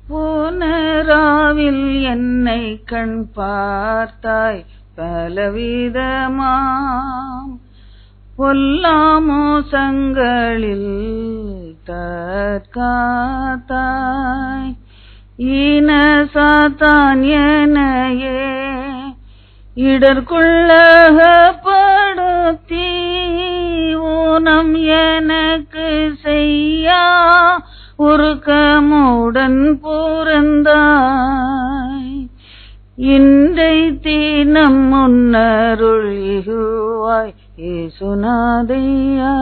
புனராவில் என்னை கண் பார்த்தாய் பலவிதமாம் பொல்லாமோசங்களில் தற்காத்தாய். ஈன சாத்தான் எனையே இடர்குள்ளகப்படுத்தி ஊனம் எனக்கு செய்யா உருக்கமுடன் புரந்தாய். இன்றை தீனம் முன்னருள் இகுவாய் இயேசுநாதையா.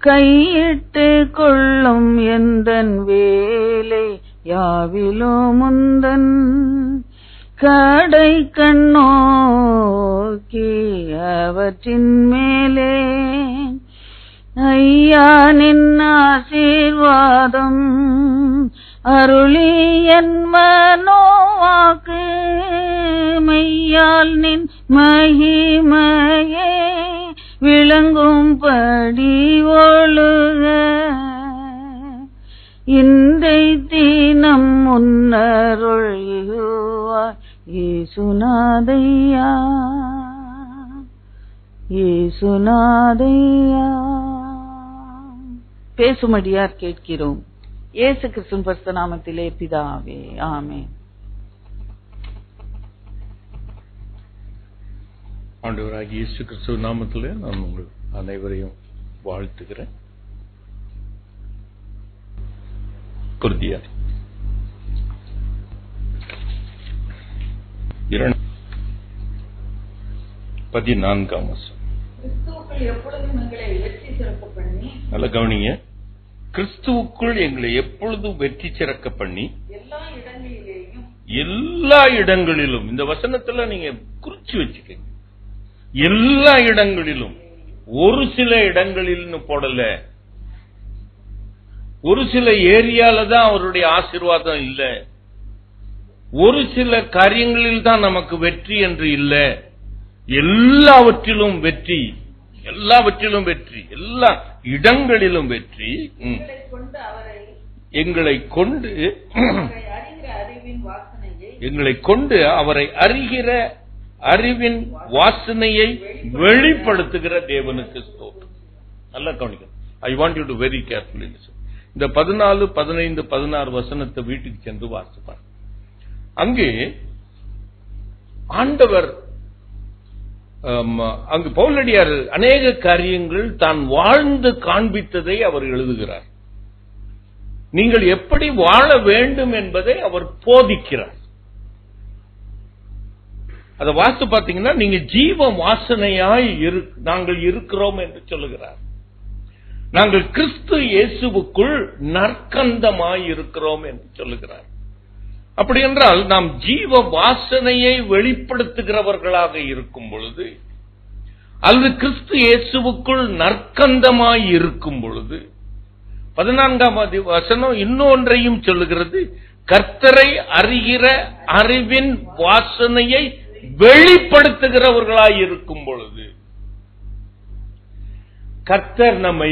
கையிட்டு கொள்ளும் எந்தன் வேலை யாவிலும் முந்தன் கடை கண்ணோக்கி அவற்றின் மேலே ஐயா நின் ஆசீர்வாதம் அருளி என் மனோவாக்கு மெய்யால் நின் மகிமையே விளங்கும்படி ஒழுக. இன்றை தீனம் முன்னருள் இகுவாய் இயேசுநாதையா இயேசுநாதையா. பேசுமடியார் கேட்கிறோம். இயேசு கிறிஸ்துவின் பரிசுத்த நாமத்திலே பிதாவே, ஆமென். ஆண்டவராகிய இயேசு கிறிஸ்துவ நாமத்திலே நான் உங்கள் அனைவரையும் வாழ்த்துகிறேன். கொரிந்தியர் 14 நல்ல கவனிங்க. கிறிஸ்துவுக்குள் எங்களை எப்பொழுதும் வெற்றி சிறக்க பண்ணி எல்லா இடங்களிலும், இந்த வசனத்துல நீங்க குறிச்சு வச்சுக்கங்க, எல்லா இடங்களிலும், ஒரு சில இடங்களில்னு போடல, ஒரு சில ஏரியால தான் அவருடைய ஆசீர்வாதம் இல்ல, ஒரு சில காரியங்களில் தான் நமக்கு வெற்றி என்று இல்ல, எல்லாவற்றிலும் வெற்றி, எல்லாவற்றிலும் வெற்றி, எல்லா இடங்களிலும் வெற்றி. எங்களை கொண்டு அவரை அறிகிற அறிவின் வாசனையை வெளிப்படுத்துகிற தேவனுக்கு ஸ்தோத்திரம். நல்லா கவனிக்கணும். I want you to very carefully listen. இந்த 14, 15, 16 வசனத்தை வீட்டுக்கு சென்று வாசிப்பார். அங்கே ஆண்டவர், அங்கு பவுலடியார் அநேக காரியங்கள் தான் வாழ்ந்து காண்பித்ததை அவர் எழுதுகிறார். நீங்கள் எப்படி வாழ வேண்டும் என்பதை அவர் போதிக்கிறார். அதை வாசித்து பார்த்தீங்கன்னா, நீங்க ஜீவ வாசனையாய் நாங்கள் இருக்கிறோம் என்று சொல்லுகிறார். நாங்கள் கிறிஸ்து இயேசுவுக்குள் நற்கந்தமாய் இருக்கிறோம் என்று சொல்லுகிறார். அப்படி என்றால் நாம் ஜீவ வாசனையை வெளிப்படுத்துகிறவர்களாக இருக்கும் பொழுது, அல்லது கிறிஸ்து இயேசுவுக்குள் நற்கந்தமாய் இருக்கும் பொழுது, 14ஆம் வசனம் இன்னொன்றையும் சொல்லுகிறது. கர்த்தரை அறிகிற அறிவின் வாசனையை வெளிப்படுத்துகிறவர்களாய் இருக்கும் பொழுது கர்த்தர் நம்மை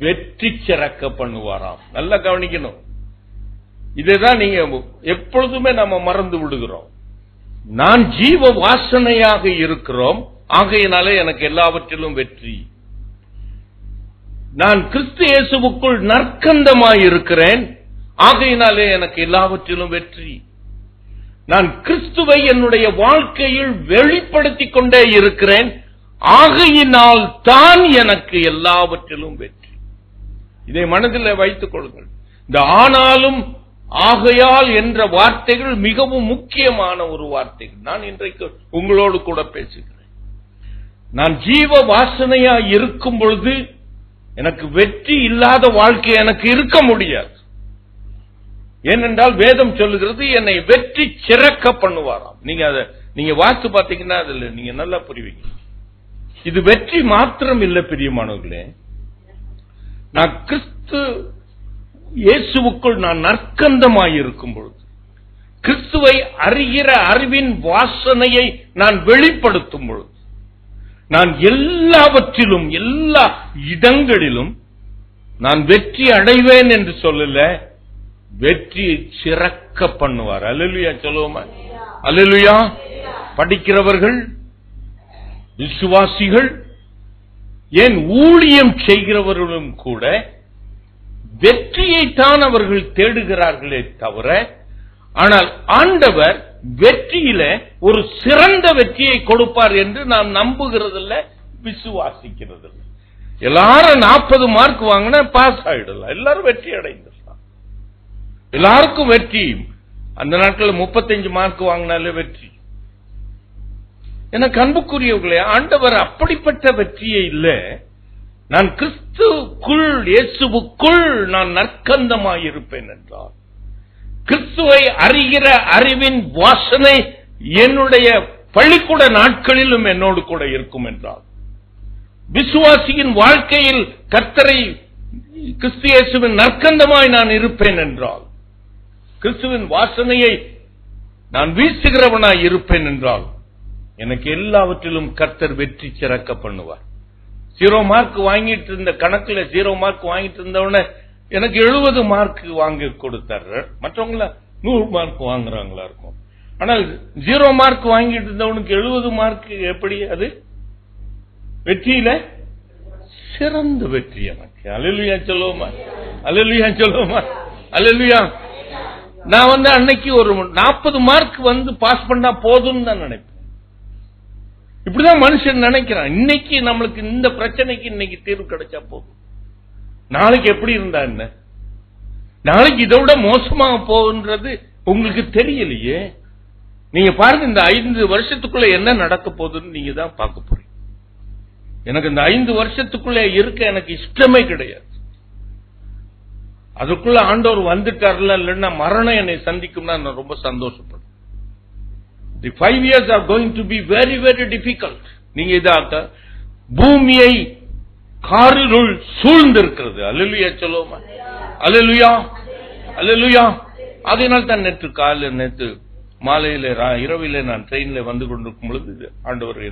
வெற்றி சிறக்க பண்ணுவாராம். நல்லா கவனிக்கணும். இதைதான் நீங்க எப்பொழுதுமே நம்ம மறந்து விடுகிறோம். நான் ஜீவ வாசனையாக இருக்கிறோம், ஆகையினாலே எனக்கு எல்லாவற்றிலும் வெற்றி. நான் கிறிஸ்து இயேசுவுக்குள் நற்கந்தமாய் இருக்கிறேன், ஆகையினாலே எனக்கு எல்லாவற்றிலும் வெற்றி. நான் கிறிஸ்துவை என்னுடைய வாழ்க்கையில் வெளிப்படுத்திக் கொண்டே இருக்கிறேன், ஆகையினால் தான் எனக்கு எல்லாவற்றிலும் வெற்றி. இதை மனதில் வைத்துக் கொள்ளுங்கள். இந்த ஆனாலும் ஆகையால் என்ற வார்த்தைகள் மிகவும் முக்கியமான ஒரு வார்த்தைகள். நான் இன்றைக்கு உங்களோடு கூட பேசுகிறேன். நான் ஜீவ வாசனையா இருக்கும் பொழுது எனக்கு வெற்றி இல்லாத வாழ்க்கை எனக்கு இருக்க முடியாது. ஏனென்றால் வேதம் சொல்லுகிறது, என்னை வெற்றி சிறக்க பண்ணுவாராம். நீங்க வாசித்து பார்த்தீங்கன்னா அதுல நீங்க நல்லா புரிவீங்க. இது வெற்றி மாத்திரம் இல்ல பிரியமானவர்களே, நான் கிறிஸ்து இயேசுவுக்குள் நான் நற்கந்தமாய் இருக்கும் பொழுது, கிறிஸ்துவை அறிகிற அறிவின் வாசனையை நான் வெளிப்படுத்தும் பொழுது, நான் எல்லாவற்றிலும் எல்லா இடங்களிலும் நான் வெற்றி அடைவேன் என்று சொல்லல, வெற்றியை சிறக்க பண்ணுவார். அல்லேலூயா சொல்லுவோமா? அல்லேலூயா. படிக்கிறவர்கள், விசுவாசிகள், ஏன் ஊழியம் செய்கிறவர்களும் கூட வெற்றியைத்தான் அவர்கள் தேடுகிறார்களே தவிர, ஆனால் ஆண்டவர் வெற்றியில ஒரு சிறந்த வெற்றியை கொடுப்பார் என்று நாம் நம்புகிறதில்ல, விசுவாசிக்கிறதில்லை. எல்லாரும் 40 மார்க் வாங்கினா பாஸ் ஆயிடலாம், எல்லாரும் வெற்றி அடைந்துடலாம். எல்லாருக்கும் வெற்றி. அந்த நாட்களில் 35 மார்க் வாங்கினாலே வெற்றி. எனக்கு அன்புக்குரியவர்களே, ஆண்டவர் அப்படிப்பட்ட வெற்றியை இல்ல, நான் கிறிஸ்துவுக்குள், இயேசுவுக்குள் நான் நற்கந்தமாயிருப்பேன் என்றார். கிறிஸ்துவை அறிகிற அறிவின் வாசனை என்னுடைய பள்ளிக்கூட நாட்களிலும் என்னோடு கூட இருக்கும் என்றார். விசுவாசியின் வாழ்க்கையில் கர்த்தரை, கிறிஸ்து இயேசுவின் நற்கந்தமாய் நான் இருப்பேன் என்றால், கிறிஸ்துவின் வாசனையை நான் வீசுகிறவனாய் இருப்பேன் என்றால், எனக்கு எல்லாவற்றிலும் கர்த்தர் வெற்றி சிறக்க பண்ணுவார். 0 மார்க் வாங்கிட்டு இருந்த கணக்குல 0 மார்க் வாங்கிட்டு இருந்தவன எனக்கு 70 மார்க் வாங்கி கொடுத்தாரு. மற்றவங்கள 100 மார்க் வாங்குறாங்களா இருக்கும். ஆனால் 0 மார்க் வாங்கிட்டு இருந்தவனுக்கு 70 மார்க் எப்படி? அது வெற்றியில சிறந்த வெற்றி எனக்கு. அல்லேலூயா சொல்லுவோமா? அல்லேலூயா சொல்லுவோமா? அல்லேலூயா. நான் அன்னைக்கு ஒரு 40 மார்க் பாஸ் பண்ணா போதும்னு தான் நினைப்பேன். இப்படிதான் மனுஷன் நினைக்கிறான். இன்னைக்கு நம்மளுக்கு இந்த பிரச்சனைக்கு இன்னைக்கு தீர்வு கிடைச்சா போதும். நாளைக்கு எப்படி இருந்தா என்ன? நாளைக்கு இதை விட மோசமாக போகுன்றது உங்களுக்கு தெரியலையே. நீங்க பாருங்க, இந்த 5 வருஷத்துக்குள்ள என்ன நடக்க போகுதுன்னு நீங்க தான் பார்க்க போறீங்க. எனக்கு இந்த 5 வருஷத்துக்குள்ள இருக்க எனக்கு இஷ்டமே கிடையாது. அதுக்குள்ள ஆண்டவர் வந்துட்டார்ல, இல்லைன்னா மரணம் என்னை சந்திக்கும்னா நான் ரொம்ப சந்தோஷப்படுறேன். The 5 years are going to be very, very difficult. நீங்க இதாக பூமியை காரிருள் சூழ்ந்திருக்கிறது. அல்லேலூயா சொல்லுவோமா? அல்லேலூயா. அல்லேலூயா. அதனால் தான் நேற்று மாலையில இரவில நான் ட்ரெயின்ல வந்து கொண்டிருக்கும் பொழுது ஆண்டவர்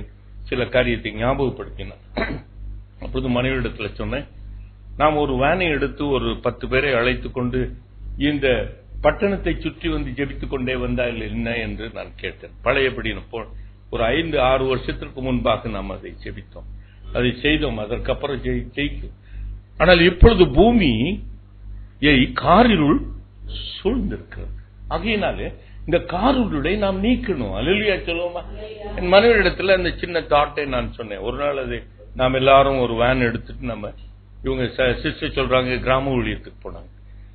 சில காரியத்தை ஞாபகப்படுத்தினார். அப்பொழுது மனைவிடத்துல சொன்னேன், நாம் ஒரு வேனை எடுத்து ஒரு 10 பேரை அழைத்துக் கொண்டு இந்த பட்டணத்தை சுற்றி வந்து ஜெபித்துக் கொண்டே வந்தால் என்ன என்று நான் கேட்டேன். பழையபடி ஒரு 5-6 வருஷத்திற்கு முன்பாக நாம் அதை ஜெபித்தோம், அதை செய்தோம். அதற்கப்புறம் ஜெயிக்கும். ஆனால் இப்பொழுது பூமியை காரிருள் சூழ்ந்திருக்கிறது. ஆகையினாலே இந்த காரிருளை நாம் நீக்கணும். அல்லேலூயா சொல்லுவோமா? என் மனைவியிடத்துல அந்த சின்ன தாட்டை நான் சொன்னேன். ஒரு நாள் அதை நாம் எல்லாரும் ஒரு வேன் எடுத்துட்டு நம்ம இவங்க சிஸ்டர் சொல்றாங்க கிராம ஊழியத்துக்கு போனாங்க.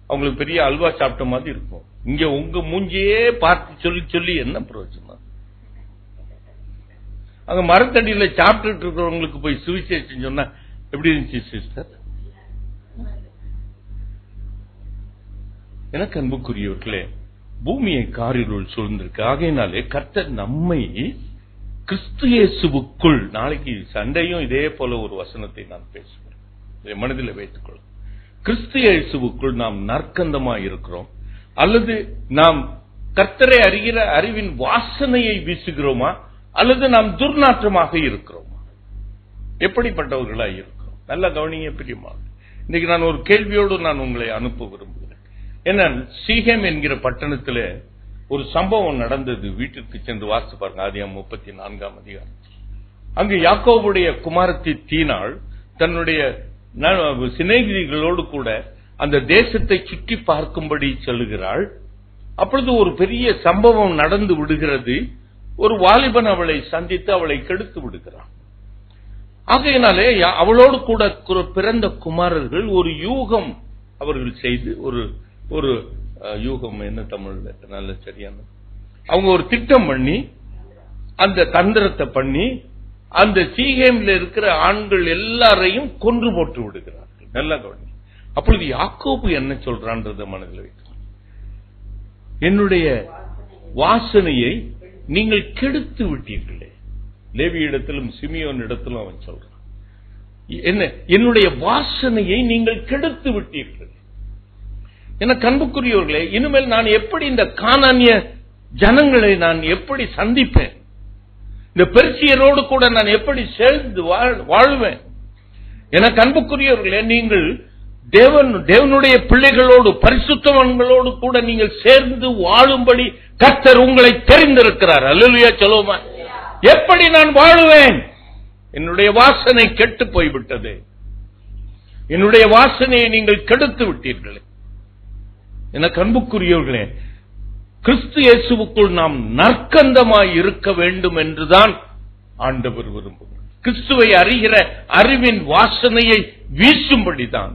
அவங்களுக்கு பெரிய அல்வா சாப்பிட்ட மாதிரி இருக்கும். இங்க உங்க மூஞ்சியே பார்த்து சொல்லி சொல்லி என்ன பிரயோஜனம்? அங்க மரத்தடியில சாப்பிட்டு இருக்கிறவங்களுக்கு போய் சுவிசேஷம் சொன்னா எப்படி இருந்துச்சு சிஸ்டர்? எனக்கு அன்புக்குரியவர்களே, பூமியை காரிருள் சூழ்ந்திருக்கு. ஆகையினாலே கர்த்தர் நம்மை கிறிஸ்து இயேசுவுக்குள், நாளைக்கு சண்டையும் இதே போல ஒரு வசனத்தை நான் பேசுவேன், இதை மனதில் வைத்துக் கொள்ளும். கிறிஸ்து இயேசுவுக்குள் நாம் நற்கந்தமாய் இருக்கிறோம், அல்லது நாம் கர்த்தரை அறிகிற அறிவின் வாசனையை வீசுகிறோமா, அல்லது நாம் துர்நாற்றமாக இருக்கிறோமா? எப்படிப்பட்டவர்களாய் இருக்கிறோம்? நல்ல கவனிங்க பிரியமா. இன்னைக்கு நான் ஒரு கேள்வியோடு நான் உங்களை அனுப்ப விரும்புகிறேன். என்ன, சீகேம் என்கிற பட்டணத்தில் ஒரு சம்பவம் நடந்தது. வீட்டிற்கு சென்று வாசித்து பாருங்க, ஆதியாகமம் 34ஆம் அதிகாரம். அங்கு யாக்கோபுடைய குமாரத்தி தீனாள் தன்னுடைய சிநேகிதிகளோடு கூட அந்த தேசத்தை சுற்றி பார்க்கும்படி செல்லுகிறாள். அப்பொழுது ஒரு பெரிய சம்பவம் நடந்து விடுகிறது. ஒரு வாலிபன் அவளை சந்தித்து அவளை கெடுத்து விடுகிறான். ஆகையினாலே அவளோடு கூட பிறந்த குமாரர்கள் ஒரு யூகம் அவர்கள் செய்து, ஒரு யூகம் என்ன தமிழ்ல நல்ல சரியான, அவங்க ஒரு திட்டம் பண்ணி, அந்த தந்திரத்தை பண்ணி அந்த சீகேம்ல இருக்கிற ஆண்கள் எல்லாரையும் கொன்று போட்டு விடுகிறார்கள். நல்லா கவனி. அப்பொழுது யாக்கோபு என்ன சொல்றான்றத மனதில் வைக்கணும். என்னுடைய வாசனையை நீங்கள் கெடுத்து விட்டீர்களே. லேவி இடத்திலும் சிமியோன் இடத்திலும் அவன் சொல்றான், என்ன, என்னுடைய வாசனையை நீங்கள் கெடுத்து விட்டீர்கள். என அன்புக்குரியவர்களே, இனிமேல் நான் எப்படி இந்த கானானிய ஜனங்களை நான் எப்படி சந்திப்பேன்? இந்த பெர்சியரோடு கூட நான் எப்படி சேர்ந்து வாழ்வேன்? எனக்கு அன்புக்குரியவர்களே, நீங்கள் தேவனுடைய பிள்ளைகளோடு பரிசுத்தவான்களோடு கூட நீங்கள் சேர்ந்து வாழும்படி கர்த்தர் உங்களை தெரிந்திருக்கிறார். அல்லேலூயா சொல்லுவோமா? எப்படி நான் வாழுவேன்? என்னுடைய வாசனை கெட்டு போய்விட்டது. என்னுடைய வாசனையை நீங்கள் கெடுத்து விட்டீர்களே. எனக்கு அன்புக்குரியவர்களே, கிறிஸ்து இயேசுவுக்குள் நாம் நற்கந்தமாய் இருக்க வேண்டும் என்றுதான் ஆண்டவர் விரும்புகிறார். கிறிஸ்துவை அறிகிற அறிவின் வாசனையை வீசும்படிதான்.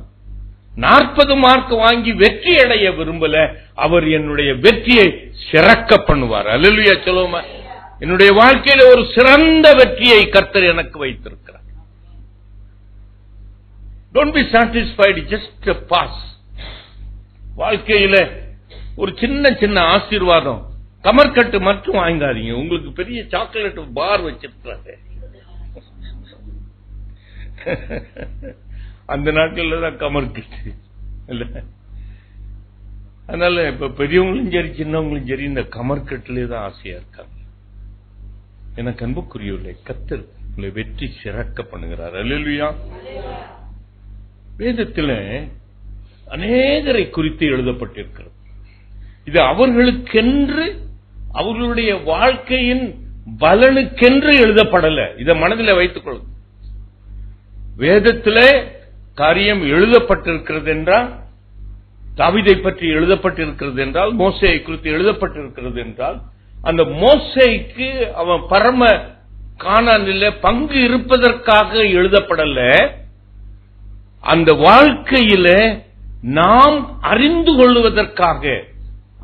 40 மார்க் வாங்கி வெற்றி அடைய விரும்பல, அவர் என்னுடைய வெற்றியை சிறக்க பண்ணுவார். அல்லேலூயா சொல்லுவோமா? என்னுடைய வாழ்க்கையில ஒரு சிறந்த வெற்றியை கர்த்தர் எனக்கு வைத்திருக்கிறார். Don't be satisfied just a pass. வாழ்க்கையில ஒரு சின்ன சின்ன ஆசீர்வாதம், கமர்கட்டு மட்டும் வாங்காதீங்க. உங்களுக்கு பெரிய சாக்லேட் பார் வச்சிருக்கிறாங்க. அந்த நாட்டில் தான் கமர்கட்டு இல்ல. அதனால இப்ப பெரியவங்களும் சரி சின்னவங்களும் சரி இந்த கமர்கட்டிலே தான் ஆசையா இருக்காங்க. எனக்கு அன்புக்குரியவர்களே, கர்த்தர் உங்களை வெற்றி சிறக்க பண்ணுகிறார். அல்லேலூயா. வேதத்தில் அநேகரை குறித்து எழுதப்பட்டிருக்கிறது. இது அவர்களுக்கென்று, அவர்களுடைய வாழ்க்கையின் பலனுக்கென்று எழுதப்படல. இதை மனதில் வைத்துக் கொள்ளும். வேதத்திலே காரியம் எழுதப்பட்டிருக்கிறது என்றால், தாவீதை பற்றி எழுதப்பட்டிருக்கிறது என்றால், மோசேயை குறித்து எழுதப்பட்டிருக்கிறது என்றால், அந்த மோசேக்கு அவன் பரம கானானிலே பங்கு இருப்பதற்காக எழுதப்படல. அந்த வாழ்க்கையில நாம் அறிந்து கொள்வதற்காக,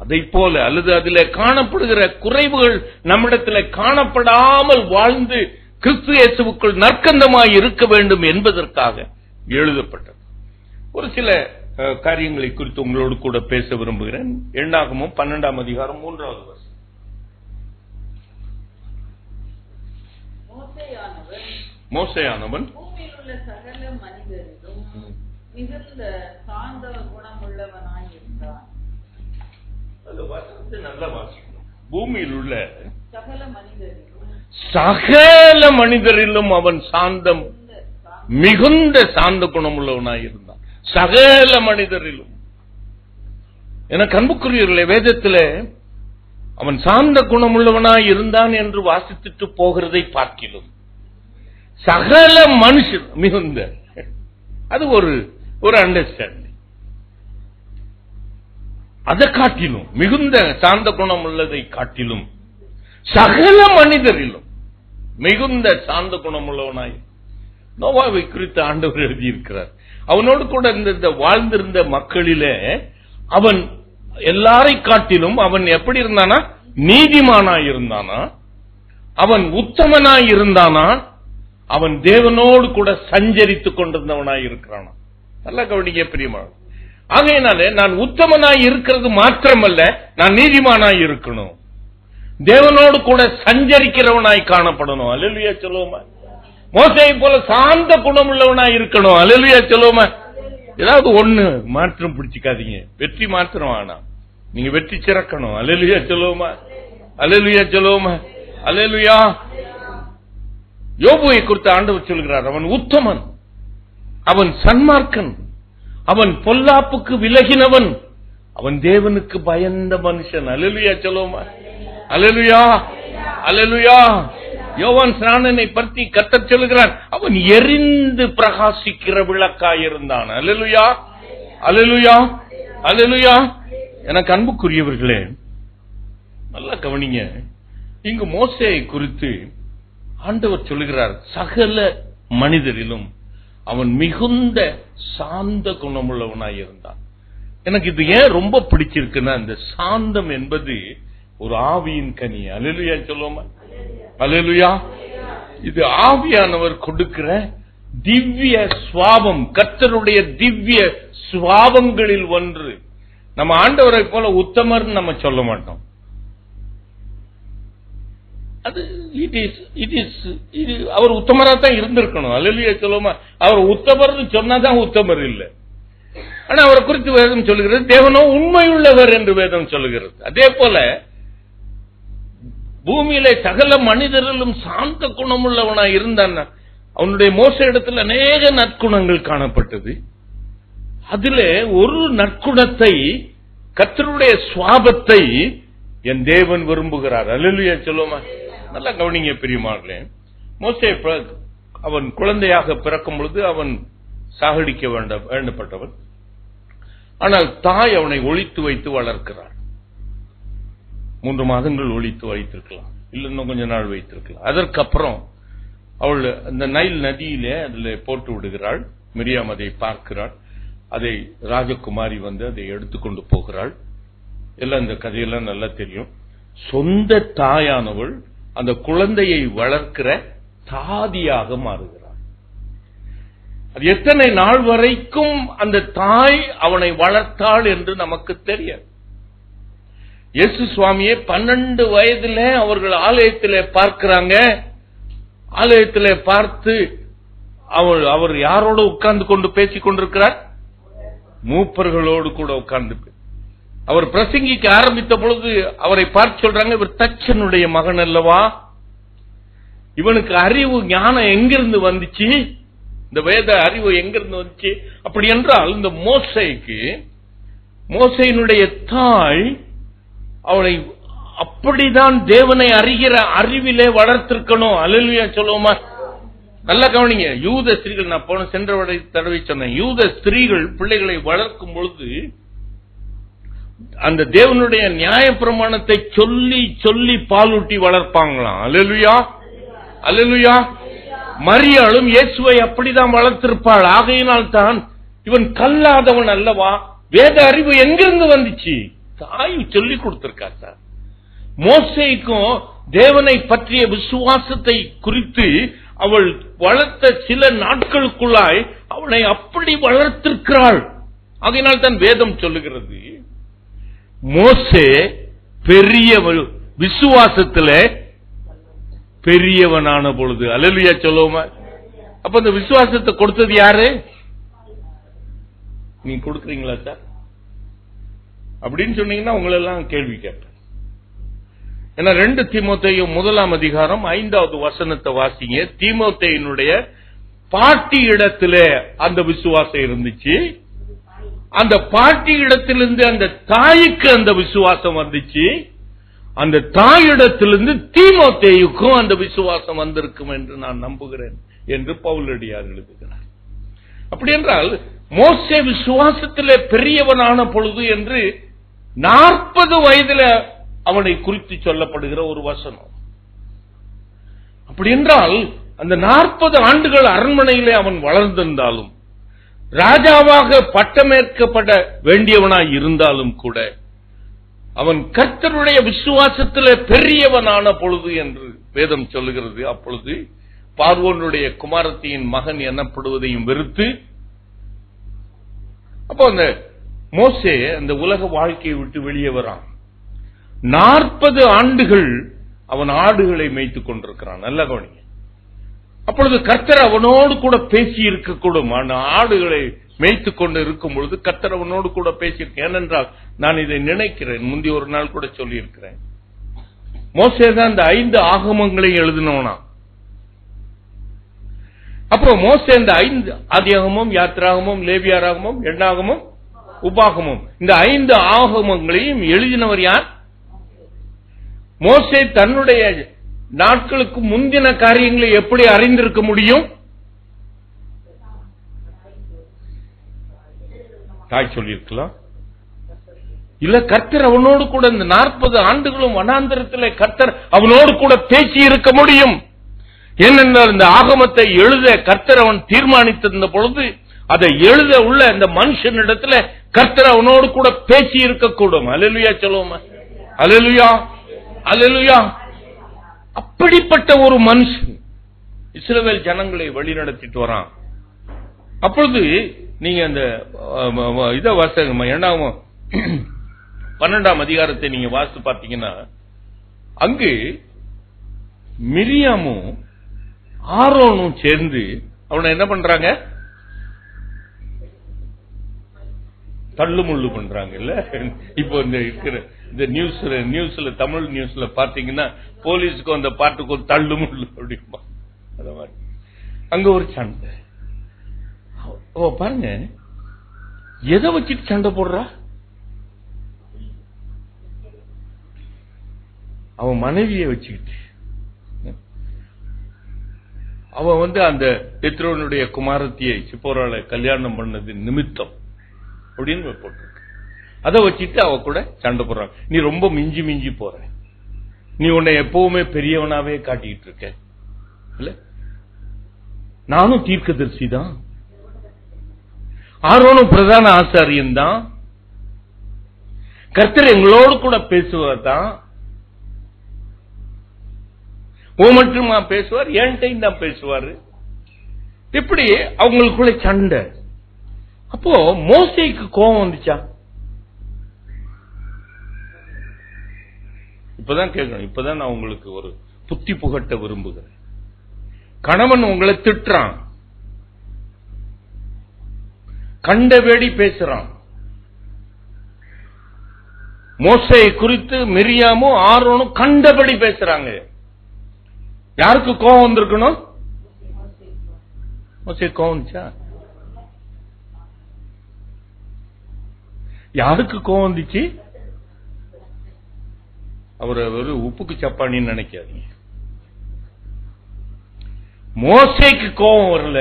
அதை போல அல்லது அதில் காணப்படுகிற குறைவுகள் நம்மிடத்தில் காணப்படாமல் வாழ்ந்து கிறிஸ்து இயேசுவுக்குள் நற்கந்தமாய் இருக்க வேண்டும் என்பதற்காக எழுதப்பட்டது. ஒரு சில காரியங்களை குறித்து உங்களோடு கூட பேச விரும்புகிறேன். எண்ணாகமம் 12ஆம் அதிகாரம் 3வது வசனம். மோசேயானவன் பூமியில் உள்ள சகல மனிதரிலும் மிகுந்த சாந்த குணமுள்ளவனாய் இருந்தான். அந்த வசனத்தை நல்லா வாசிக்கணும். பூமியில் உள்ள சகல மனிதரிலும் அவன் சாந்தம் மிகுந்த சாந்த குணமுள்ளவனாய் இருந்தான். சகல மனிதரிலும். எனக்கு அன்புக்குரியவர்களே, வேதத்தில் அவன் சாந்த குணமுள்ளவனாய் இருந்தான் என்று வாசித்துட்டு போகிறதை பார்க்கிலும் சகல மனுஷன் மிகுந்த, அது ஒரு அண்டர்ஸ்டாண்டிங். அதை காட்டிலும், மிகுந்த சாந்த குணம் உள்ளதை காட்டிலும் சகல மனிதரிலும் மிகுந்த சாந்த குணம் உள்ளவனாய் நோவாவை குறித்து ஆண்டவர் எழுதியிருக்கிறார். அவனோடு கூட இந்த வாழ்ந்திருந்த மக்களிலே அவன் எல்லாரை காட்டிலும் அவன் எப்படி இருந்தானா? நீதிமானாய் இருந்தானா? அவன் உத்தமனாய் இருந்தானா? அவன் தேவனோடு கூட சஞ்சரித்துக் கொண்டிருந்தவனாய் இருக்கிறானா? நல்லா கவனிக்க பிரியமான. ஆகையினாலே நான் உத்தமனாய் இருக்கிறது மாத்திரமல்ல, நான் நீதிமானாய் இருக்கணும், தேவனோடு கூட சஞ்சரிக்கிறவனாய் காணப்படணும். அல்லேலூயா சொல்லுவோமா? மோசேயை போல சாந்த குணம் உள்ளவனாய் இருக்கணும். அல்லேலூயா சொல்லுவோமா? ஏதாவது ஒண்ணு மாற்றம் பிடிச்சிக்காதீங்க. வெற்றி மாத்திரம் ஆனா நீங்க வெற்றி சிறக்கணும். அல்லேலூயா சொல்லுவோமா? அல்லேலூயா சொல்லுவோமா? அல்லேலூயா. யோபுவை குறித்து ஆண்டவர் சொல்கிறார், அவன் உத்தமன், அவன் சன்மார்க்கன், அவன் பொல்லாப்புக்கு விலகினவன், அவன் தேவனுக்கு பயந்த மனுஷன். அல்லேலூயா சொல்லுவோமா? அல்லேலூயா. அல்லேலூயா. யோவான் ஸ்நானனை பற்றி கர்த்தர் சொல்கிறார், அவன் எரிந்து பிரகாசிக்கிற விளக்காயிருந்தான். அல்லேலூயா. அல்லேலூயா. அல்லேலூயா. எனக்கு அன்புக்குரியவர்களே, நல்லா கவனிங்க. இங்கு மோசேயை குறித்து ஆண்டவர் சொல்லுகிறார், சகல மனிதரிலும் அவன் மிகுந்த சாந்த குணமுள்ளவனாய் இருந்தான். எனக்கு இது ஏன் ரொம்ப பிடிச்சிருக்குன்னா, இந்த சாந்தம் என்பது ஒரு ஆவியின் கனி. அல்லேலூயா சொல்லுவோமா? அல்லேலூயா. இது ஆவியானவர் கொடுக்கிற திவ்ய சுவாபம், கர்த்தருடைய திவ்ய சுவாபங்களில் ஒன்று. நம்ம ஆண்டவரை போல உத்தமர் நம்ம சொல்ல மாட்டோம். அது அவர் உத்தமரா தான் இருந்திருக்கணும். அல்லேலூயா சொல்லுவோமா? அவர் உத்தமர்னு சொன்னாதான் உத்தமர் இல்லை. ஆனா அவரை குறித்து வேதம் சொல்லுகிறது, தேவனோ உண்மையுள்ளவர் என்று வேதம் சொல்லுகிறது. அதே போல பூமியிலே சகல மனிதரிலும் சாந்த குணமுள்ளவனாய் இருந்தான். அவனுடைய மோச இடத்துல அநேக நற்குணங்கள் காணப்பட்டது. அதிலே ஒரு நற்குணத்தை, கர்த்தருடைய சுவாபத்தை என் தேவன் விரும்புகிறார். அல்லேலூயா சொல்லுமா. நல்லா கவனிங்க பிரியமானவர்களே. மோசே அவன் குழந்தையாக பிறக்கும் பொழுது அவன் சாகடிக்க வேண்டப்பட்டவன். ஆனால் தாய் அவனை ஒளித்து வைத்து வளர்க்கிறார். 3 மாதங்கள் ஒளித்து வைத்திருக்கலாம், இல்ல இன்னும் கொஞ்ச நாள் வைத்திருக்கலாம். அதற்கப்புறம் அவள் அந்த நைல் நதியிலே அதுல போட்டு விடுகிறாள். மிரியாம் அதை பார்க்கிறாள். அதை ராஜகுமாரி வந்து அதை எடுத்துக்கொண்டு போகிறாள். எல்லாம் இந்த கதையெல்லாம் நல்லா தெரியும். சொந்த தாயானவள் அந்த குழந்தையை வளர்க்கிற தாதியாக மாறுகிறாள். அது எத்தனை நாள் வரைக்கும் அந்த தாய் அவனை வளர்த்தாள் என்று நமக்கு தெரியாது. இயேசு சுவாமியே 12 வயதிலே அவர்கள் ஆலயத்திலே பார்க்கிறாங்க. ஆலயத்திலே பார்த்து அவர் யாரோடு உட்கார்ந்து கொண்டு பேசிக் கொண்டிருக்கிறார்? மூப்பர்களோடு கூட உட்கார்ந்து. அவர் பிரசங்கிக்க ஆரம்பித்த பொழுது அவரை பார்த்து சொல்றாங்க, இவர் தச்சனுடைய மகன் அல்லவா? இவனுக்கு அறிவு ஞானம் எங்கிருந்து வந்துச்சு? இந்த வேத அறிவு எங்கிருந்து வந்துச்சு? அப்படி என்றால் இந்த மோசையினுடைய தாய் அவளை அப்படிதான் தேவனை அறிகிற அறிவிலே வளர்த்திருக்கணும். அல்லேலூயா சொல்லுவோமா. நல்ல கவனிங்க. யூத ஸ்திரீகள், நான் சென்ற தடவை சொன்னேன், யூத ஸ்திரீகள் பிள்ளைகளை வளர்க்கும் பொழுது அந்த தேவனுடைய நியாய பிரமாணத்தை சொல்லி சொல்லி பாலூட்டி வளர்ப்பாங்களாம். அல்லேலூயா அல்லேலூயா. மரியாளும் இயேசுவை அப்படிதான் வளர்த்திருப்பாள். ஆகையினால் தான் இவன் கல்லாதவன் அல்லவா? வேத அறிவு எங்கிருந்து வந்துச்சு? தாய் சொல்லி கொடுத்திருக்கா சார். மோசேக்கும் தேவனை பற்றிய விசுவாசத்தை குறித்து அவள் வளர்த்த சில நாட்களுக்குள்ளாய் அவனை அப்படி வளர்த்திருக்கிறாள். அதனால் தான் வேதம் சொல்லுகிறது, மோசே பெரியவன், விசுவாசத்தில் பெரியவனான பொழுது. அல்லேலூயா சொல்லுவோமா. அப்ப அந்த விசுவாசத்தை கொடுத்தது யாரு? நீங்க கொடுக்குறீங்களா சார் அப்படின்னு சொன்னீங்கன்னா உங்களெல்லாம் கேள்வி கேட்பேன். ஏன்னா 2 தீமோத்தேயு 1ஆம் அதிகாரம் 5வது வசனத்தை வாசிங்க. தீமோத்தேயுனுடைய பாட்டி இடத்திலே அந்த விசுவாசம் இருந்துச்சு. அந்த பாட்டி இடத்திலிருந்து அந்த தாய்க்கு அந்த விசுவாசம் வந்துச்சு. அந்த தாயிடத்திலிருந்து தீமோத்தேயுக்கும் அந்த விசுவாசம் வந்திருக்கும் என்று நான் நம்புகிறேன் என்று பவுலடியார் எழுதுகிறார். அப்படி என்றால் மோசே விசுவாசத்திலே பெரியவனான பொழுது என்று 40 வயதில் அவனை குறித்து சொல்லப்படுகிற ஒரு வசனம். அப்படி என்றால் அந்த 40 ஆண்டுகள் அரண்மனையிலே அவன் வளர்ந்திருந்தாலும், ராஜாவாக பட்டமேற்கப்பட வேண்டியவனாய் இருந்தாலும் கூட, அவன் கர்த்தருடைய விசுவாசத்திலே பெரியவனான பொழுது என்று வேதம் சொல்லுகிறது. அப்பொழுது பார்வோனுடைய குமாரத்தியின் மகன் எனப்படுவதையும் வெறுத்து, அப்போ அந்த மோசே அந்த உலக வாழ்க்கையை விட்டு வெளியே வரான். 40 ஆண்டுகள் அவன் ஆடுகளை மேய்த்துக் கொண்டிருக்கிறான். நல்ல கவனிங்க. அப்பொழுது கர்த்தர் அவனோடு கூட பேசி இருக்கக்கூடும். ஆடுகளை மேய்த்துக் கொண்டு இருக்கும் பொழுது கர்த்தர் அவனோடு கூட பேசியிருக்கேன். ஏனென்றால் நான் இதை நினைக்கிறேன், முந்தி ஒரு நாள் கூட சொல்லி இருக்கிறேன். மோசே தான் இந்த 5 ஆகமங்களையும் எழுதினவனா. அப்போ மோசே இந்த 5 ஆதியாகமம், யாத்திராகமம், லேவியராகமம், எண்ணாகமம், உபாகமம், இந்த 5 ஆகமங்களையும் எழுதினவர் யார்? மோசே தன்னுடைய நாட்களுக்கு முந்தின காரியங்களை எப்படி அறிந்திருக்க முடியும்? தாய் சொல்லியிருக்கலாம். இல்ல, கர்த்தர் அவனோடு கூட இந்த 40 ஆண்டுகளும் வனாந்தரத்தில் கர்த்தர் அவனோடு கூட பேசி இருக்க முடியும். ஏனென்றால் இந்த ஆகமத்தை எழுத கர்த்தர் அவன் தீர்மானித்திருந்த பொழுது அதை எழுத உள்ள இந்த மனுஷனிடத்துல கர்த்தர் அவனோடு கூட பேசி இருக்கக்கூடும். அல்லேலூயா சொல்லுவோமா. அல்லேலூயா அல்லேலூயா. அப்படிப்பட்ட ஒரு மனுஷன் இஸ்ரவேல் ஜனங்களை வழி நடத்திட்டு வரான். அப்பொழுது நீங்க அந்த இதை வாசிங்க, 12ஆம் அதிகாரத்தை நீங்க வாசித்து பார்த்தீங்கன்னா, அங்கு மிரியாமும் ஆரோனும் சேர்ந்து அவனை என்ன பண்றாங்க? தள்ளுமுள்ளு பண்றாங்க. இல்ல, இப்போ இந்த இருக்கிற இந்த நியூஸ்ல தமிழ் நியூஸ்ல பாத்தீங்கன்னா போலீஸுக்கும் அந்த பாட்டுக்கும் தள்ளுமுள்ளு அப்படிமா. அங்க ஒரு சண்டை. பாருங்க, எதை வச்சுட்டு சண்டை போடுறா? அவன் மனைவியை வச்சுக்கிட்டு. அவன் அந்த எத்ரோனுடைய குமாரத்தியை சிப்போரால கல்யாணம் பண்ணது நிமித்தம் அப்படின்னு போட்டிருக்கு. அதை வச்சுட்டு அவ கூட சண்டை போடுறாங்க. நீ ரொம்ப மிஞ்சி மிஞ்சி போற, நீ உன்னை எப்பவுமே பெரியவனாவே காட்டிட்டு இருக்க இல்ல. நானும் தீர்க்கதரிசி தான், ஆரோனும் பிரதான ஆசாரியன் தான், கர்த்தர் எங்களோடு கூட பேசுவார் தான். ஓ மட்டுமா பேசுவார், என்கிட்டையும் தான் பேசுவாரு. இப்படி அவங்களுக்குள்ள சண்டை. அப்போ மோசேக்கு கோபம் வந்துச்சா? இப்பதான் கேட்கணும். இப்பதான் நான் உங்களுக்கு ஒரு புத்தி புகட்ட விரும்புகிறேன். கணவன் உங்களை திட்டுறான், கண்டபடி பேசுறான். மோசேயை குறித்து மிரியாமும் ஆரோனும் கண்டபடி பேசுறாங்க. யாருக்கு கோபம் வந்திருக்கணும்? மோசே கோபம் வந்துச்சா? யாருக்கு கோபம் வந்துச்சு? அவரை ஒரு உப்புக்கு சப்பானின்னு நினைக்காதீங்க. மோசேக்கு கோபம் வரல,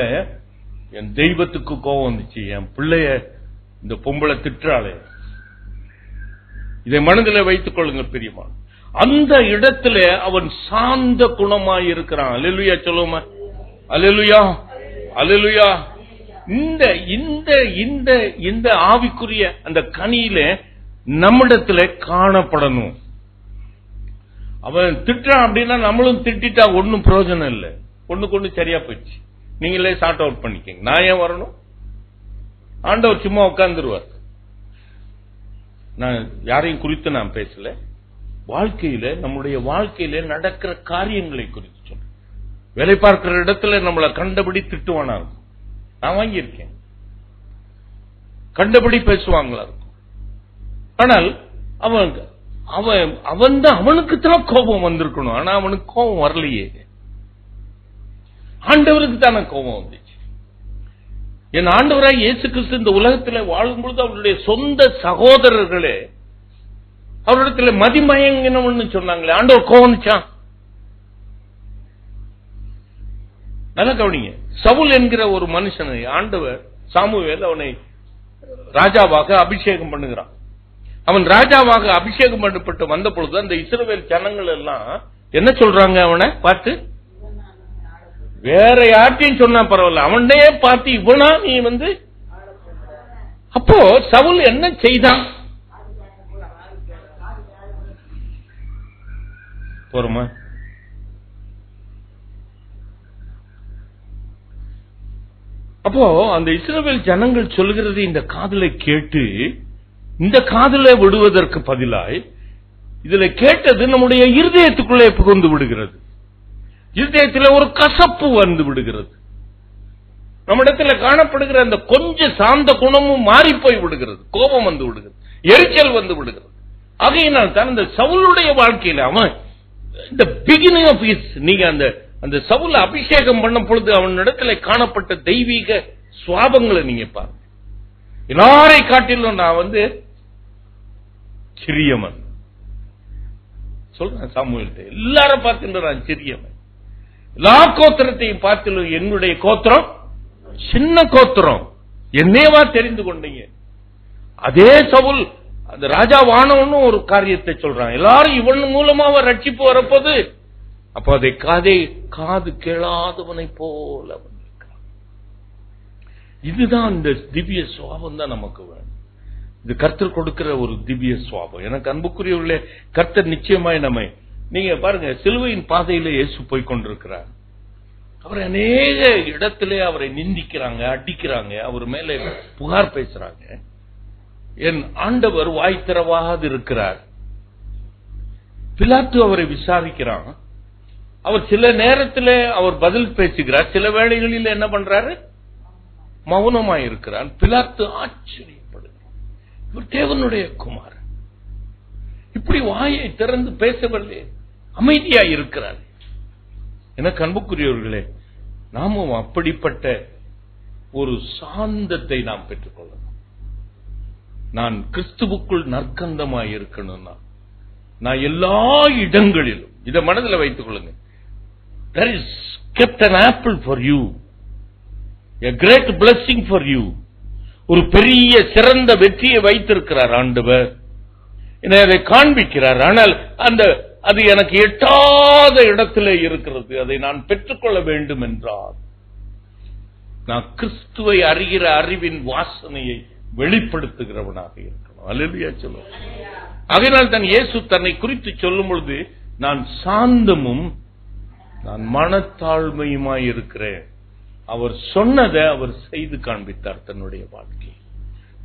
என் தெய்வத்துக்கு கோபம் வந்துச்சு. என் பிள்ளைய இந்த பொம்பளை திட்டுறாளே, இதை மனதில் வைத்துக் கொள்ளுங்கள் பிரியமா. அந்த இடத்துல அவன் சாந்த குணமாய் இருக்கிறான். அல்லேலூயா சொல்லுமா, அல்லேலூயா, அல்லேலூயா. இந்த இந்த இந்த இந்த ஆவிக்குரிய அந்த கனியில நம்மிடத்துல காணப்படணும். அவன் திட்டான் அப்படின்னா நம்மளும் திட்டா ஒன்னும் பிரயோஜனம் இல்லை. ஒண்ணுக்கு ஒண்ணு சரியா போயிடுச்சு, நீங்களே சார்ட் அவுட் பண்ணிக்கங்க. நான் ஏன் வரணும்? ஆண்டவர் சும்மா உட்கார்ந்துருவார். நான் யாரையும் குறித்து நான் பேசல, வாழ்க்கையில நம்முடைய வாழ்க்கையில நடக்கிற காரியங்களை குறித்து சொல்றேன். வேலை பார்க்கிற இடத்துல நம்மளை கண்டபடி திட்டுவானா இருக்கும், நான் வாங்கியிருக்கேன். கண்டபடி பேசுவாங்களா இருக்கும். ஆனால் அவனுக்கு தான் கோபம் வந்திருக்கணும். ஆனா அவனுக்கு கோபம் வரலையே, ஆண்டவருக்கு தானே கோபம் வந்துச்சு. என் ஆண்டவராய் இயேசு கிறிஸ்து இந்த உலகத்தில் வாழும்பொழுது அவருடைய சொந்த சகோதரர்களே அவரிடத்துல மதிமயங்கினவன்னு சொன்னாங்களே, ஆண்டவர் கோபம் வந்துச்சான்? நல்லா கவனிங்க. சவுல் என்கிற ஒரு மனுஷனை ஆண்டவர் சாமுவேல் அவனை ராஜாவாக அபிஷேகம் பண்ணுகிறான். அவன் ராஜாவாக அபிஷேகம் பண்ணப்பட்டு வந்த பொழுது அந்த இஸ்ரவேல் ஜனங்கள் எல்லாம் என்ன சொல்றாங்க? அவனை பார்த்து, வேற யார்ட்டையும் சொன்னா பரவாயில்ல, அவனே பார்த்து இவனா நீ அப்போ சவுல் என்ன செய்தான்? போறோமா? அப்போ அந்த இஸ்ரவேல் ஜனங்கள் சொல்கிறது இந்த காதலை கேட்டு இந்த காதலை விடுவதற்கு பதிலாய் இதுல கேட்டது நம்முடைய இருதயத்துக்குள்ளே புகுந்து விடுகிறது. இருதயத்தில் ஒரு கசப்பு வந்து விடுகிறது. நம்மிடத்துல காணப்படுகிற அந்த கொஞ்சம் சாந்த குணமும் மாறி போய் விடுகிறது. கோபம் வந்து விடுகிறது, எரிச்சல் வந்து விடுகிறது. ஆகையினால் தான் இந்த சவுலுடைய வாழ்க்கையில அவன் இந்த பிகினிங் ஆஃப் ஹிஸ், நீங்க அந்த சவுல் அபிஷேகம் பண்ண பொழுது அவனிடத்துல காணப்பட்ட தெய்வீக சுவாபங்களை நீங்க பாருங்க. எல்லாரை காட்டிலும் நான் சிறியவன் சொல்றேன். சாமுவேல்கிட்ட எல்லாரும் பார்த்து நான் சிறியவன், எல்லா கோத்திரத்தையும் பார்த்திலும் என்னுடைய கோத்திரம் சின்ன கோத்திரம், என்னேவா தெரிந்து கொண்டீங்க. அதே சவுல் அந்த ராஜாவானவன்னு ஒரு காரியத்தை சொல்றான். எல்லாரும் இவன் மூலமாக ரட்சிப்பு வரப்போது. அப்போ அதை காது கேளாதவனை போல வந்திருக்கிறான். இதுதான் இந்த திவ்ய சுவாபம் தான் நமக்கு வேணும். இது கர்த்தர் கொடுக்கிற ஒரு திவ்ய சுவாபம். எனக்கு அன்புக்குரியவர்களே, கர்த்தர் நிச்சயமாய் நம்மை, நீங்க பாருங்க, சிலுவையின் பாதையில இயேசு போய் கொண்டிருக்கிறார். அவர் அநேக இடத்திலே அவரை நிந்திக்கிறாங்க, அடிக்கிறாங்க, அவர் மேலே புகார் பேசுறாங்க. என் ஆண்டவர் வாய் திறவாது இருக்கிறார். பிலாத்து அவரை விசாரிக்கிறான். அவர் சில நேரத்தில் அவர் பதில் பேசுகிறார், சில வேளைகளில் என்ன பண்றாரு? மௌனமாய் இருக்கிறார். பிலாத்து ஆச்சரியப்படுகிறார், இவர் தேவனுடைய குமாரன், இப்படி வாயை திறந்து பேசவில்லை, அமைதியாய் இருக்கிறார். எனக்கு அன்புக்குரியவர்களே, நாமும் அப்படிப்பட்ட ஒரு சாந்தத்தை நாம் பெற்றுக்கொள்ளணும். நான் கிறிஸ்துவுக்குள் நற்கந்தமாய் இருக்கணும்னா நான் எல்லா இடங்களிலும் இதை மனதில் வைத்துக் கொள்ளுங்க. there is kept an apple for you, a great blessing for you. ஒரு பெரிய சிறந்த வெற்றியை வைத்திருக்கிறார் ஆண்டவர், அதை காண்பிக்கிறார். ஆனால் அது எனக்கு எட்டாத இடத்திலே இருக்கிறது, அதை நான் பெற்றுக்கொள்ள வேண்டும் என்றால் நான் கிறிஸ்துவை அறிகிற அறிவின் வாசனையை வெளிப்படுத்துகிறவனாக இருக்கணும். அல்லேலூயா சொல்லுவோம். அதனால் தான் இயேசு தன்னை குறித்து சொல்லும் பொழுது நான் சாந்தமும் நான் மனத்தாழ்மையுமாய் இருக்கிறேன். அவர் சொன்னதை அவர் செய்து காண்பித்தார் தன்னுடைய வாழ்க்கையை.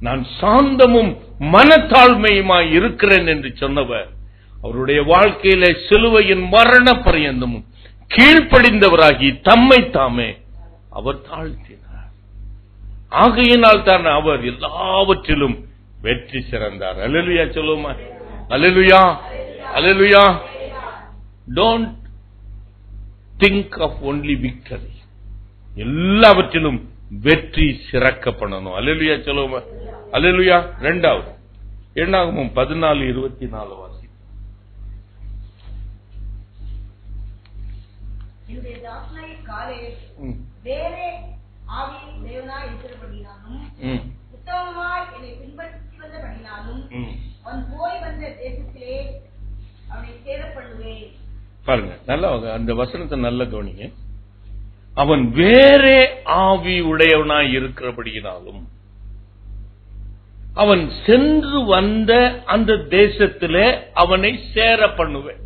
நான் சாந்தமும் மனத்தாழ்மையுமாய் இருக்கிறேன் என்று சொன்னவர் அவருடைய வாழ்க்கையில சிலுவையின் மரண பரியந்தமும் கீழ்ப்படிந்தவராகி தம்மை தாமே அவர் தாழ்த்தினார். ஆகையினால் தான் அவர் எல்லாவற்றிலும் வெற்றி சிறந்தார். அல்லேலூயா சொல்லுமா? Hallelujah, hallelujah. Don't think of only victory. எல்லாவற்றிலும் வெற்றி சிறக்கப்படணும். அல்லேலூயா சொல்லுமா? அல்லேலூயா. இரண்டாவது என்னாகும் 14:24 வாசி. வேறே ஆவி தேவனாய் இருக்கிறபடினாலும் உத்தமமாய் என்னை பின்பற்றி வந்தபடினாலும் அவன் போய் வந்த தேசத்திலே அவனை சேர பண்ணுவேன். பாருங்க, நல்லா அந்த வசனத்தை நல்ல கவனிங்க. அவன் வேறே ஆவி உடையவனாய் இருக்கிறபடியினாலும் அவன் சென்று வந்த அந்த தேசத்திலே அவனை சேர பண்ணுவேன்.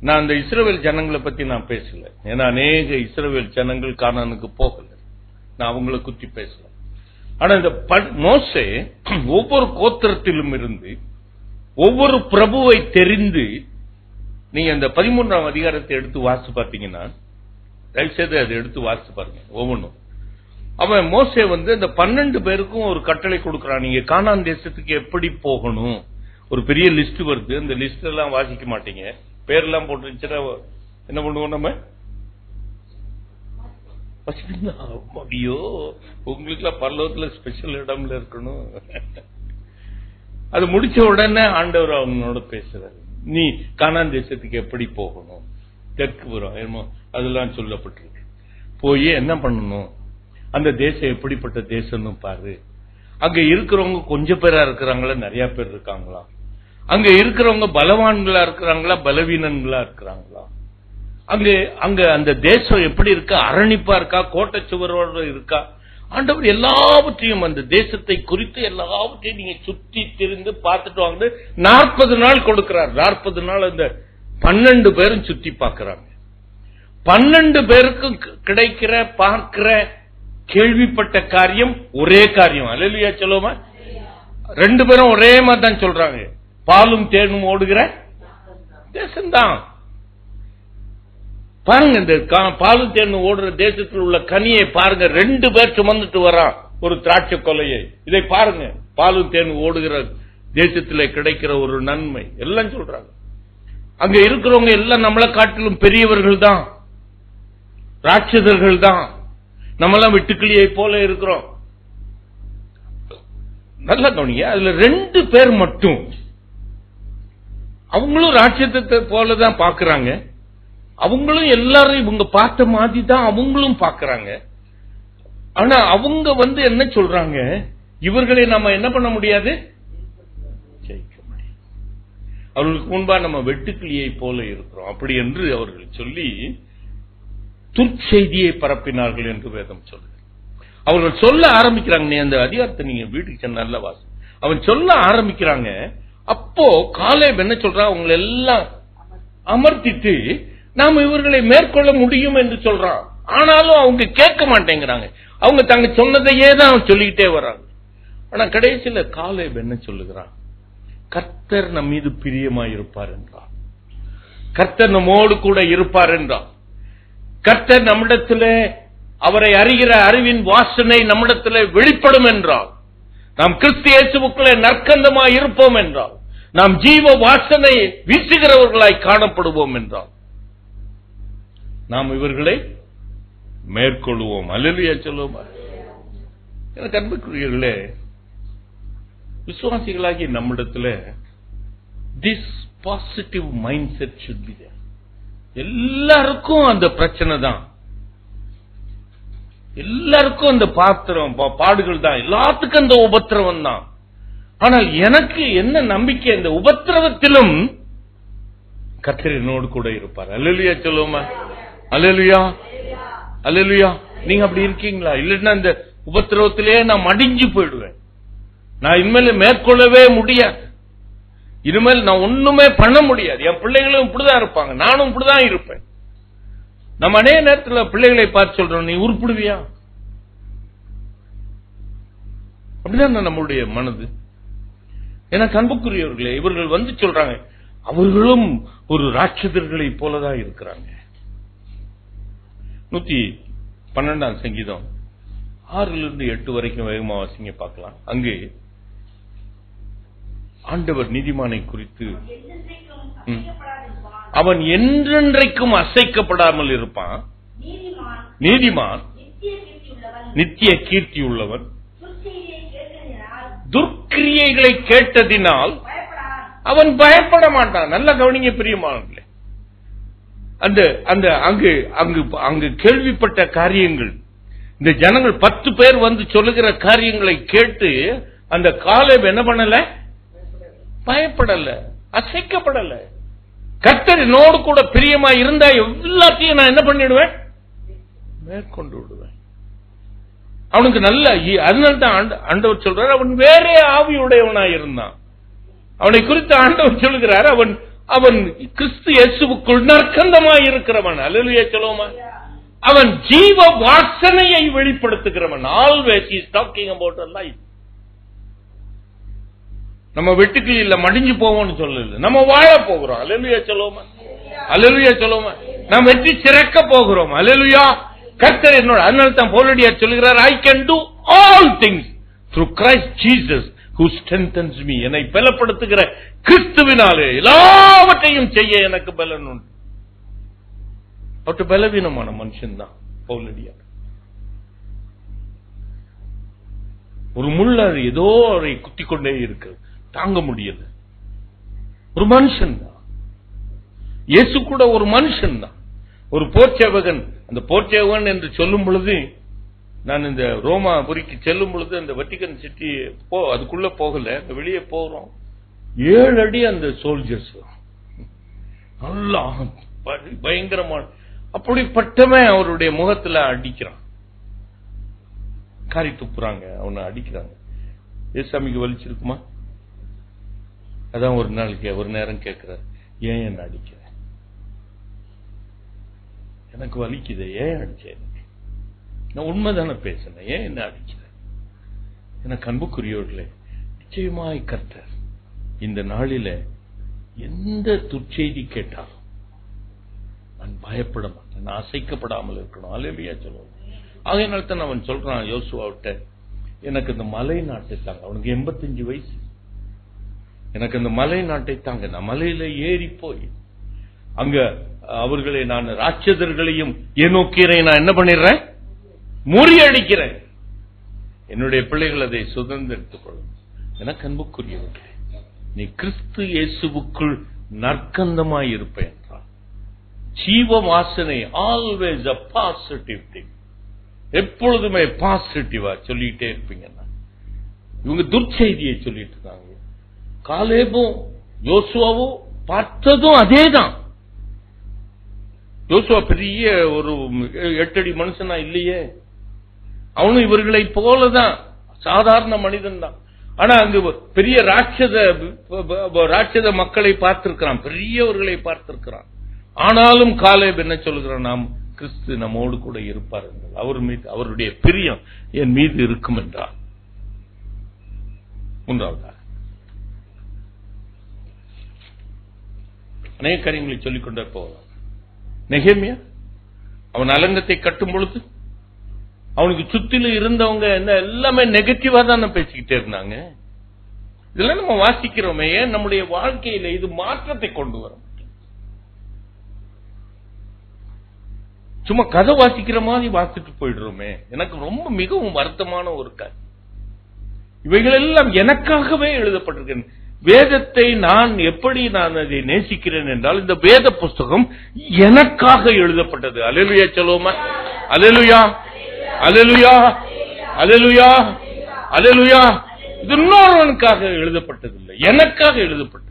நான் அந்த இஸ்ரவேல் ஜனங்களை பத்தி நான் பேசல, ஏன்னா அநேக இஸ்ரவேல் ஜனங்கள் கானானுக்கு போகல, நான் அவங்களை குத்தி பேசல. ஆனா இந்த மோசே ஒவ்வொரு கோத்திரத்திலும் இருந்து ஒவ்வொரு பிரபுவை தெரிந்து, நீங்க அந்த 13ஆம் அதிகாரத்தை எடுத்து வாசிச்சு பார்த்தீங்கன்னா, தயவுசெய்து அதை எடுத்து வாசிச்சு பாருங்க ஒவ்வொன்றும். அவன் மோசே இந்த 12 பேருக்கும் ஒரு கட்டளை கொடுக்கிறான், நீங்க கானான் தேசத்துக்கு எப்படி போகணும். ஒரு பெரிய லிஸ்ட் வருது, அந்த லிஸ்ட் எல்லாம் வாசிக்க மாட்டீங்க, பேர்லாம் போட்டுருச்சுன்னா என்ன பண்ணுவோம் நம்ம? ஐயோ, உங்களுக்கு எல்லாம் பரலோகத்துல ஸ்பெஷல் இடம்ல இருக்கணும். அது முடிச்ச உடனே ஆண்டவர் அவனோட பேசுறாரு, நீ கானான் தேசத்துக்கு எப்படி போகணும், தெற்கு புறம் அதெல்லாம் சொல்லப்பட்டிருக்கு. போய் என்ன பண்ணணும், அந்த தேசம் எப்படிப்பட்ட தேசம்னு பாரு. அங்க இருக்கிறவங்க கொஞ்சம் பேரா இருக்கிறாங்களா, நிறைய பேர் இருக்காங்களா, அங்க இருக்கிறவங்க பலவான்களா இருக்கிறாங்களா, பலவீனங்களா இருக்கிறாங்களா, அங்க அந்த தேசம் எப்படி இருக்கா, அரணிப்பா இருக்கா, கோட்டை சுவரோடு இருக்கா. ஆண்டவர் எல்லாவற்றையும் அந்த தேசத்தை குறித்து எல்லாவற்றையும் நீங்க சுற்றி திரிந்து பார்த்துட்டு வாங்க. 40 நாள் கொடுக்கிறார். 40 நாள் அந்த 12 பேரும் சுத்தி பார்க்கிறாங்க. 12 பேருக்கும் கிடைக்கிற பார்க்கிற கேள்விப்பட்ட காரியம் ஒரே காரியம். அல்லேலூயா சொல்லுவோமா? 2 பேரும் ஒரே மாதிரி தான் சொல்றாங்க, பாலும் தேனும் ஓடுகிற தேசம்தான். பாருங்க, இந்த பாலும் தேனும் ஓடுற தேசத்தில் உள்ள கனியை பாருங்க. 2 பேர் சுமந்துட்டு வரான் ஒரு திராட்சை கொலையை. இதை பாருங்க, பாலும் தேனும் ஓடுகிற தேசத்தில் கிடைக்கிற ஒரு நன்மை எல்லாம் சொல்றாங்க. அங்க இருக்கிறவங்க எல்லாம் நம்மளை காட்டிலும் பெரியவர்கள் தான், ராட்சதர்கள் தான். நம்மெல்லாம் வெட்டுக்கிளியை போல இருக்கிறோம். நல்லா கவனிங்க, அதுல 2 பேர் மட்டும் அவங்களும் ராட்சதத்தை போலதான் பாக்குறாங்க. அவங்களும் எல்லாரும் இவங்க பார்த்த மாதிரி தான் அவங்களும் பாக்குறாங்க. ஆனா அவங்க என்ன சொல்றாங்க, இவர்களை நம்ம என்ன பண்ண முடியாது, ஜெயிக்க முடியாது. அவர்களுக்கு முன்பா நம்ம வெட்டுக்கிளியை போல இருக்கிறோம் அப்படி என்று அவர்கள் சொல்லி துர்ச்செய்தியை பரப்பினார்கள் என்று வேதம் சொல்லுது. அவர்கள் சொல்ல ஆரம்பிக்கிறாங்க. நீ அந்த அதிகாரத்தை நீங்க வீட்டுக்கு சென்ன நல்ல வாசி. அவன் சொல்ல ஆரம்பிக்கிறாங்க. அப்போ காலேப் என்ன சொல்றான், அவங்களை எல்லாம் அமர்த்திட்டு நாம இவர்களை மேற்கொள்ள முடியும் என்று சொல்றான். ஆனாலும் அவங்க கேட்க மாட்டேங்கிறாங்க. அவங்க தங்க சொன்னதையே தான் சொல்லிக்கிட்டே வர்றாங்க. ஆனா கடைசியில காலேப் என்ன சொல்லுகிறான், கர்த்தர் நம் மீது பிரியமாயிருப்பார் என்றார். கர்த்தர் நம்மோடு கூட இருப்பார் என்றார். கர்த்தர் நம்மிடத்தில் அவரை அறிகிற அறிவின் வாசனை நம்மிடத்தில் வெளிப்படும் என்றால், நாம் கிறிஸ்து இயேசுவுக்குள்ளே நற்கந்தமாய் இருப்போம் என்றால், நாம் ஜீவ வாசனை வீசுகிறவர்களாய் காணப்படுவோம் என்றால், நாம் இவர்களை மேற்கொள்வோம். அல்லேலூயா சொல்லுவோம். எனக்கு அன்புக்குரியவர்களே, விசுவாசிகளாகிய நம்மிடத்துல this positive mindset should be there. எல்லாருக்கும் அந்த பிரச்சனை தான், எல்லாருக்கும் அந்த பாடுகள் தான், எல்லாத்துக்கும் அந்த உபத்திரவம் தான். ஆனால் எனக்கு என்ன நம்பிக்கை, இந்த உபத்திரவத்திலும் கர்த்தர் என்னோடு கூட இருப்பார். அல்லேலூயா சொல்லுவோமா? அல்லேலூயா, அல்லேலூயா. நீங்க அப்படி இருக்கீங்களா? இல்லைன்னா இந்த உபத்திரவத்திலே நான் மடிஞ்சு போயிடுவேன், நான் இனிமேல் மேற்கொள்ளவே முடியாது, இனிமேல் நான் ஒண்ணுமே பண்ண முடியாது, என் பிள்ளைகளும் இப்படிதான் இருப்பாங்க, நானும் இப்படிதான் இருப்பேன். நம்ம அநேக நேரத்தில் பிள்ளைகளை பார்த்து சொல்றோம், நீ உருப்பிடுவியா? அப்படிதான் நம்மளுடைய மனது. எனக்கு அன்புக்குரியவர்களே, இவர்கள் வந்து சொல்றாங்க, அவர்களும் ஒரு ராட்சதர்களை போலதான் இருக்கிறாங்க. 112 சங்கீதம் 6-8 வரைக்கும் வேகமா வாசிங்க பார்க்கலாம். அங்கு ஆண்டவர் நீதிமானை குறித்து, அவன் என்றென்றைக்கும் அசைக்கப்படாமல் இருப்பான், நீதிமான் நித்திய கீர்த்தி உள்ளவன், துர்க்கிரியைகளை கேட்டதினால் அவன் பயப்பட மாட்டான். நல்ல கவனிங்க பிரியமானவர்களே, அங்கு கேள்விப்பட்ட காரியங்கள், இந்த ஜனங்கள் 10 பேர் வந்து சொல்லுகிற காரியங்களை கேட்டு அந்த காலேப் என்ன பண்ணல? பயப்படல, அசைக்கப்படல. கர்த்தர் என்னோடு கூட பிரியமா இருந்தா எல்லாத்தையும் நான் என்ன பண்ணிடுவேன்? மேற்கொண்டு விடுவேன். அவனுக்கு நல்ல, அதனால்தான் ஆண்டவர் சொல்றார், அவன் வேற ஆவியுடையவனாய் இருந்தான். அவனை குறித்து ஆண்டவர் சொல்லுகிறார், அவன் கிறிஸ்து இயேசுவுக்குள் நற்கந்தமாய் இருக்கிறவன். அல்லேலூயா சொல்லுவோமா? அவன் ஜீவ வாசனையை வெளிப்படுத்துகிறவன். Always he is talking about a life. நம்ம வெட்டுக்கிளி இல்ல மடிஞ்சு போவோம்னு சொல்லல, நம்ம வாழ போகிறோம். அல்லேலூயா சொல்லுவோமா? அல்லேலூயா சொல்லுவோமா? நாம் வெற்றி சிறக்க போகிறோம். அல்லேலூயா. கர்த்தர் என்னோட, அதனால தான் பவுலடியார் சொல்லுகிறார், I can do all things through Christ Jesus who strengthens me. என்னை பலப்படுத்துகிற கிறிஸ்துவினாலே எல்லாவற்றையும் செய்ய எனக்கு பலன் உண்டு. அவற்று பலவீனமான மனுஷன் தான் பவுலடியார். ஒரு முள் ஏதோ அவரை குத்தி கொண்டே இருக்கிறது, தாங்க முடியல. ஒரு மனுஷன் தான். இயேசு கூட ஒரு மனுஷன் தான், ஒரு போர்ச்சேவகன். அந்த போர்ச்சேவகன் என்று சொல்லும் பொழுது, நான் இந்த ரோமாபுரிக்கு செல்லும் பொழுது அந்த வட்டிகன் சிட்டி அதுக்குள்ள போகல, வெளியே போறோம். 7 அடி அந்த சோல்ஜர்ஸ், நல்லா பயங்கரமான, அப்படிப்பட்டவன் அவருடைய முகத்துல அடிக்கிறான், காரி துப்புறாங்க, அவனை அடிக்கிறாங்க. ஏசாமிக்கு வலிச்சிருக்குமா? அதான் ஒரு நேரம் கேட்கிறார், ஏன் என்ன அடிக்கிற? எனக்கு வலிக்குது, ஏன் அடிச்சேன்? நான் உண்மைதானே பேசினேன், ஏன் என்ன அடிக்கிற? எனக்கு அன்புக்குரியவர்களே, நிச்சயமாய் கர்த்தர் இந்த நாளில எந்த துர்ச்செய்தி கேட்டாலும் நான் பயப்பட மாட்டேன், நான் அசைக்கப்படாமல் இருக்கணும். அல்லேலூயா சொல்லுவோம். ஆகையினால்தான் அவன் சொல்றான் யோசுவாவிட்ட, எனக்கு இந்த மலை நாட்டை தாங்க. அவனுக்கு 85 வயசு. எனக்கு அந்த மலை நாட்டை தாங்க, நான் மலையில ஏறி போய் அங்க அவர்களை, நான் ராட்சதர்களையும் ஏனோக்கியரை நான் என்ன பண்ணிடுறேன்? முறியடிக்கிறேன். என்னுடைய பிள்ளைகள் அதை சுதந்திரித்துக் கொள்ளும். எனக்கு அன்புக்குரியவர்களே, நீ கிறிஸ்து இயேசுவுக்குள் நற்கந்தமாய் இருப்பேன் என்றால், ஜீவ வாசனை ஆல்வேஸ் a பாசிட்டிவ் திங். எப்பொழுதுமே பாசிட்டிவா சொல்லிட்டே இருப்பீங்க. இவங்க துர்ச்செய்தியை சொல்லிட்டு இருக்காங்க. காலேபும் யோசுவாவும் பார்த்ததும் அதேதான். யோசுவா பெரிய ஒரு 8 அடி மனுஷனா இல்லையே, அவனும் இவர்களை போலதான் சாதாரண மனிதன் தான். ஆனா அங்கு பெரிய ராட்சத மக்களை பார்த்திருக்கிறான், பெரியவர்களை பார்த்திருக்கிறான். ஆனாலும் காலேப் என்ன சொல்லுகிறான்? நாம் கிறிஸ்து நம்மோடு கூட இருப்பார் என்றால், அவர் மீது அவருடைய பிரியம் என் மீது இருக்கும் என்றார். மூன்றாவதாக அநேக காரியங்களை சொல்லிக் கொண்டே போகலாம். நெகேமியா அவன் அலங்கத்தை கட்டும் பொழுது அவனுக்கு சுத்திலும் இருந்தவங்க எல்லாமே நெகட்டிவா தான் பேசிக்கிட்டே இருந்தாங்க. இதெல்லாம் நம்ம வாசிக்கிறோமே, ஏன் நம்முடைய வாழ்க்கையில இது மாற்றத்தை கொண்டு வரும்? சும்மா கதை வாசிக்கிற மாதிரி வாசிட்டு போயிடுறோமே. எனக்கு ரொம்ப மிகவும் வருத்தமான ஒரு காரியம். இவைகள் எல்லாம் எனக்காகவே எழுதப்பட்டிருக்கேன். வேதத்தை நான் அதை நேசிக்கிறேன் என்றால் இந்த வேத புஸ்தகம் எனக்காக எழுதப்பட்டது. அல்லேலூயா சொல்லுவோமா? அல்லேலூயா, அல்லேலூயா, அல்லேலூயா, அல்லேலூயா. இது இன்னொருவனுக்காக எழுதப்பட்டதில்லை, எனக்காக எழுதப்பட்டது.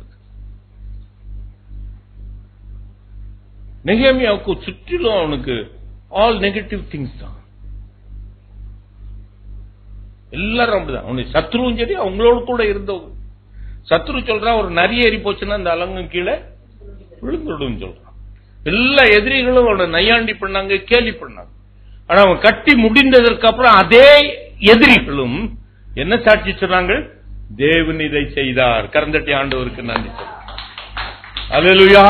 நெகேமியாவுக்கு சுற்றிலும் அவனுக்கு ஆல் நெகட்டிவ் திங்ஸ் தான். எல்லாரும் அப்படிதான். அவனுடைய சத்ருவும் சரி, அவங்களோட கூட இருந்தவங்க. சத்ரு சொல்றான், ஒரு நரிய ஏறி போச்சுன்னா அந்த அலங்கம் கீழே விழுந்துடும் சொல்றான். எல்லா எதிரிகளும் அவனை நையாண்டி பண்ணாங்க, கேலி பண்ணாங்க. ஆனா அவன் கட்டி முடிந்ததற்கு அப்புறம் அதே எதிரிகளும் என்ன சாட்சி சொன்னாங்க? தேவன் இதை செய்தார். கரந்தட்டி ஆண்டவருக்கு நன்றி சொல்றான். அல்லேலூயா,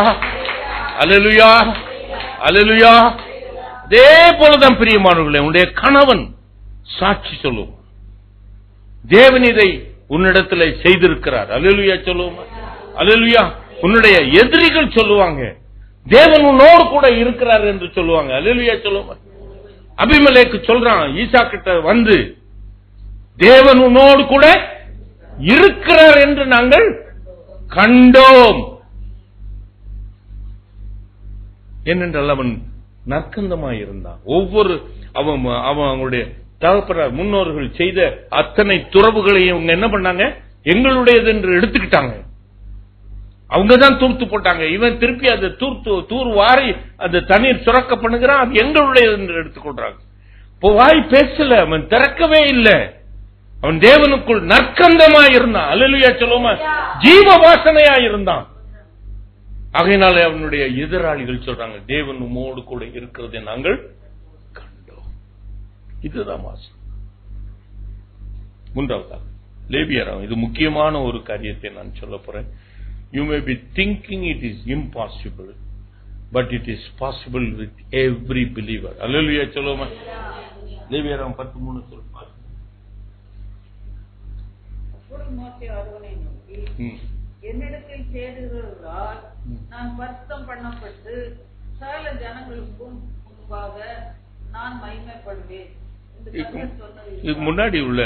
அல்லேலூயா, அல்லேலூயா. அதே போலதான் பிரியமானவர்களே, உன்னுடைய கணவன் சாட்சி சொல்லுவோம், தேவன் இதை உன்னிடத்தில் செய்திருக்கிறார். அல்லேலூயா சொல்லுவோம். அல்லேலூயா. உன்னுடைய எதிரிகள் சொல்லுவாங்க, தேவன் உன்னோடு கூட இருக்கிறார் என்று சொல்லுவாங்க. அல்லேலூயா சொல்லுவோம். அபிமெலேக்கு சொல்றான் ஈசா கிட்ட வந்து, தேவன் உன்னோடு கூட இருக்கிறார் என்று நாங்கள் கண்டோம். ஏனென்றால் அவன் நற்கந்தமாயிருந்தான். ஒவ்வொரு அவங்களுடைய தகப்பனார் முன்னோர்கள் செய்த அத்தனை துறவுகளையும் அவங்க என்ன பண்ணாங்க? எங்களுடையது என்று எடுத்துக்கிட்டாங்க. அவங்கதான் தூர்த்து போட்டாங்க. இவன் திருப்பி அதை தூர் வாரி அந்த தண்ணீர் சுரக்க பண்ணுகிறான், அது எங்களுடையது என்று எடுத்துக்கொள்றாங்க. இப்போ வாய் பேசல, அவன் திறக்கவே இல்லை. அவன் தேவனுக்குள் நற்கந்தமாயிருந்தான். அல்லேலூயா சொல்லுவோமா? ஜீவ வாசனையா இருந்தான். ஆகையினால அவனுடைய எதிராளிகள் சொல்றாங்க, தேவன் உம்மோடு கூட இருக்கிறதை நாங்கள் கண்டோம். இதுதான் வாசம். மூன்றாவதாக லேவியராம். இது முக்கியமான ஒரு காரியத்தை நான் சொல்ல போறேன். You may be thinking it is impossible, but it is possible with every believer. அல்லேலூயா சொல்லுவோமா? லேவியராம் 13 சொல்லுங்க. என்னிடத்தில் சேருகிறவர்களால் நான் பரிசுத்தம் பண்ணப்பட்டு சகல ஜனங்களுக்கும் முன்பாக நான் மகிமைப்படுவேன். இதுக்கு முன்னாடி உள்ள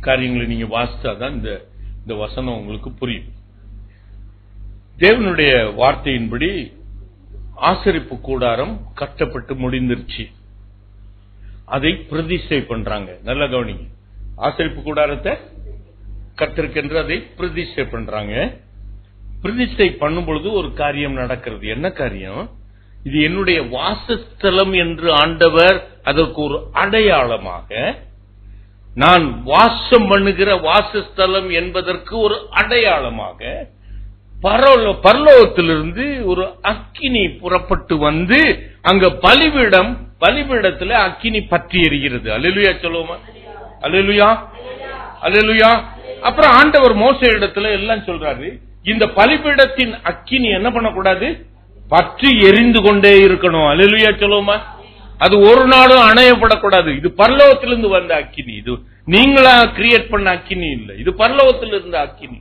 காரியங்களை நீங்க வாசித்தாதான் இந்த வசனம் உங்களுக்கு புரியும். தேவனுடைய வார்த்தையின்படி ஆசரிப்பு கூடாரம் கட்டப்பட்டு முடிந்துருச்சு. அதை பிரதிஷ்டை பண்றாங்க. நல்ல கவனிங்க. ஆசரிப்பு கூடாரத்தை கர்த்தருக்கென்று அதை பிரதிஷ்டை பண்றாங்க. பிரதிஷ்டை பண்ணும் பொழுது ஒரு காரியம் நடக்கிறது. என்ன காரியம்? இது என்னுடைய வாசஸ்தலம் என்று ஆண்டவர் அதற்கு ஒரு அடையாளமாக, நான் வாசம் பண்ணுகிற வாசஸ்தலம் என்பதற்கு ஒரு அடையாளமாக பரலோகத்திலிருந்து ஒரு அக்கினி புறப்பட்டு வந்து அங்க பலிபீடத்துல அக்கினி பற்றி எரிகிறது. அல்லேலூயா சொல்லுவோமா? அல்லேலூயா, அல்லேலூயா. அப்புறம் ஆண்டவர் மோசே இடத்துல எல்லாம் சொல்றாரு, இந்த பலிபீடத்தின் அக்கினி என்ன பண்ணக்கூடாது? பற்றி எரிந்து கொண்டே இருக்கணும். அல்லேலூயா சொல்லுவோமா? அது ஒரு நாளும் அணையப்படக்கூடாது. இது பரலோகத்திலிருந்து வந்த அக்கினி. இது நீங்களா கிரியேட் பண்ண அக்கினி இல்லை, இது பரலோகத்தில் இருந்த அக்கினி.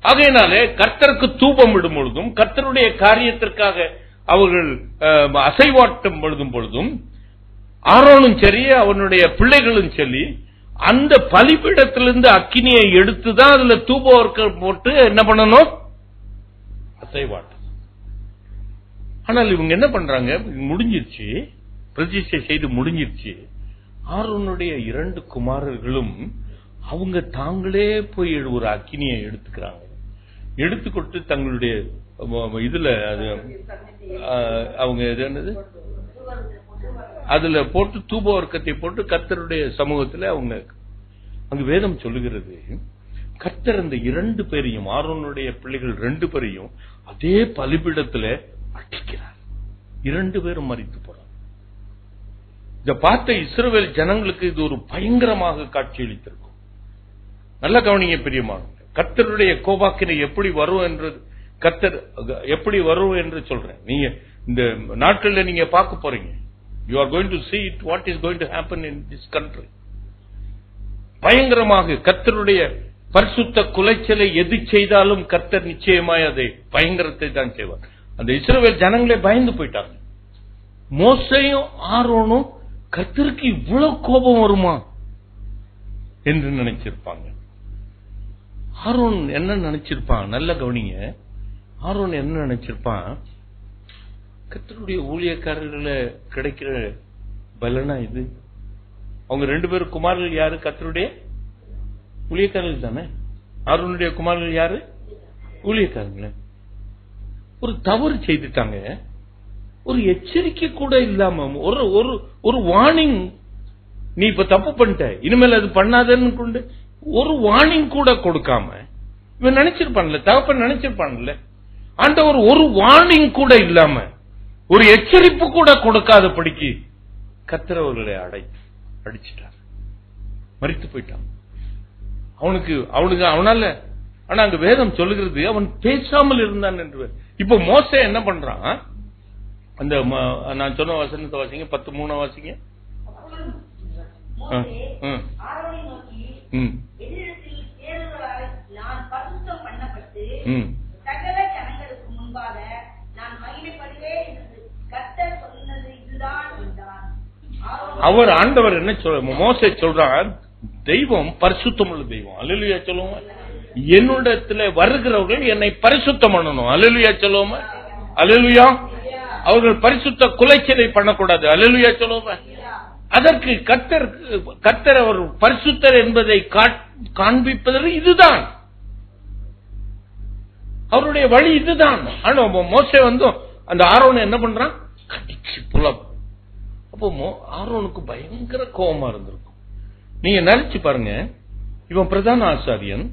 ஆகையினாலே கர்த்தருக்கு தூபம் விடும் பொழுதும், கர்த்தருடைய காரியத்திற்காக அவர்கள் அசைவாட்டம் எழுதும் பொழுதும், ஆரோனும் சரி அவனுடைய பிள்ளைகளும் சரி அந்த பலிபீடத்திலிருந்து அக்கினியை எடுத்துதான் அதுல தூபவர்க்கம் போட்டு என்ன பண்ணணும்? அசைவாட்டம். ஆனால் இவங்க என்ன பண்றாங்க? முடிஞ்சிருச்சு, பிரதிஷ்டை செய்து முடிஞ்சிருச்சு. ஆரோனுடைய 2 குமாரர்களும் அவங்க தாங்களே போய் ஒரு அக்கினியை எடுத்துக்கிறாங்க. எடுத்துக்கொண்டு தங்களுடைய இதுல அது அவங்க என்னது அதுல போட்டு தூபவர்க்கத்தை போட்டு கர்த்தருடைய சமூகத்துல அவங்க அங்கு வேதம் சொல்லுகிறது, கர்த்தர் அந்த 2 பேரையும், ஆரோனுடைய பிள்ளைகள் 2 பேரையும் அதே பலிபீடத்துல அடிக்கிறார். 2 பேரும் மரித்து போறாங்க. இத பார்த்த இஸ்ரவேல் ஜனங்களுக்கு இது ஒரு பயங்கரமாக காட்சியளித்திருக்கும். நல்ல கவனிங்க பிரியமானவர்களே. கர்த்தருடைய கோபாக்கினை எப்படி வரும் என்று கர்த்தர் எப்படி வரும் என்று சொல்றேன். நீங்க இந்த நாட்களில் நீங்க பார்க்க போறீங்க. You are going to see it, what is going to happen in this country. பயங்கரமாக கர்த்தருடைய பரிசுத்த குலைச்சலை எது செய்தாலும் கர்த்தர் நிச்சயமாய் அதை பயங்கரத்தை தான் செய்வார். அந்த இஸ்ரவேல் ஜனங்களே பயந்து போயிட்டாங்க. மோசேயும் ஆரோனும் கர்த்தருக்கு இவ்வளவு கோபம் வருமா என்று நினைச்சிருப்பாங்க. ஆரோன் என்ன நினைச்சிருப்பான்? நல்ல கவனிங்க. ஆரோன் என்ன நினைச்சிருப்பான்? கர்த்தருடைய ஊழியக்காரர்கள கிடைக்கிற பலனா இது? அவங்க 2 பேரும் குமாரர்கள் யாரு? கர்த்தருடைய ஊழியக்காரர்கள் தானே. ஆரோனுடைய குமாரர்கள் யாரு? ஊழியக்காரங்களே. ஒரு தவறு செய்துட்டாங்க. ஒரு எச்சரிக்கை கூட இல்லாம, ஒரு வார்னிங், நீ இப்ப தப்பு பண்ணிட்ட, இனிமேல் அது பண்ணாதன்னு கொண்டு ஒரு வார்னிங் கூட கொடுக்காம இவன் நினைச்சிருப்பான்ல, தகப்பன் நினைச்சிருப்பான்ல, ஆண்டவர் ஒரு வார்னிங் கூட இல்லாம, ஒரு எச்சரிப்பு கூட கொடுக்காதபடிக்கு கர்த்தர் அவர்களை அடிச்சிட்டார், மரித்து போயிட்டான். அவனால. ஆனா அங்க வேதம் சொல்லுகிறது அவன் பேசாமல் இருந்தான் என்று. இப்ப மோசே என்ன பண்றான்? அந்த நான் சொன்ன வசனத்தை வாசிங்க, 10:3 வாசிங்க. அவர் ஆண்டவர் என்ன சொல்ற? மோசே சொல்றார், தெய்வம் பரிசுத்தம் உள்ள தெய்வம். அல்லேலூயா சொல்லுவோம். என்னிடத்துல வருகிறவர்கள் என்னை பரிசுத்தம் பண்ணணும். அல்லேலூயா சொல்லுவோம். அல்லேலூயா. அவர்கள் பரிசுத்த குலைச்சலை பண்ணக்கூடாது. அல்லேலூயா சொல்லுவோம். அதற்கு கர்த்தர் அவர் பரிசுத்தர் என்பதை காண்பிப்பதற்கு இதுதான் அவருடைய வழி, இதுதான். ஆனா மோசே அந்த ஆரோனை என்ன பண்றான்? கடிச்சு புலம். அப்போ ஆரோனுக்கு பயங்கர கோபமா இருந்திருக்கும். நீங்க நினைச்சு பாருங்க, இவன் பிரதான ஆசாரியன்,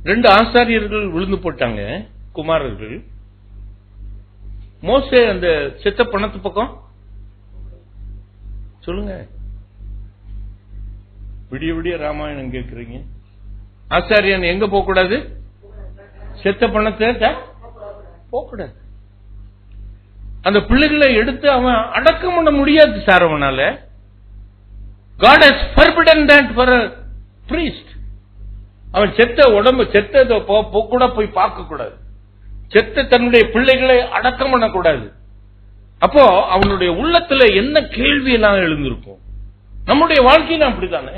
2 ஆசாரியர்கள் விழுந்து போட்டாங்க, குமாரர்கள். மோசே அந்த செத்த பணத்து பக்கம் சொல்லுங்க. விடிய விடிய ராமாயணம் கேட்கறீங்க. ஆசாரியன் எங்க போக கூடாது? செத்த பணத்தை போக கூடாது. அந்த பிள்ளைகளை எடுத்து அவன் அடக்கம் பண்ண முடியாது சார் அவனால. God has forbidden that for a priest. அவன் செத்த உடம்பு செத்த கூட போய் பார்க்க கூடாது. செத்த தன்னுடைய பிள்ளைகளை அடக்கம் பண்ணக்கூடாது. அப்போ அவனுடைய உள்ளத்துல என்ன கேள்வி எல்லாம் எழுந்திருக்கும்? நம்முடைய வாழ்க்கையில அப்படித்தானே,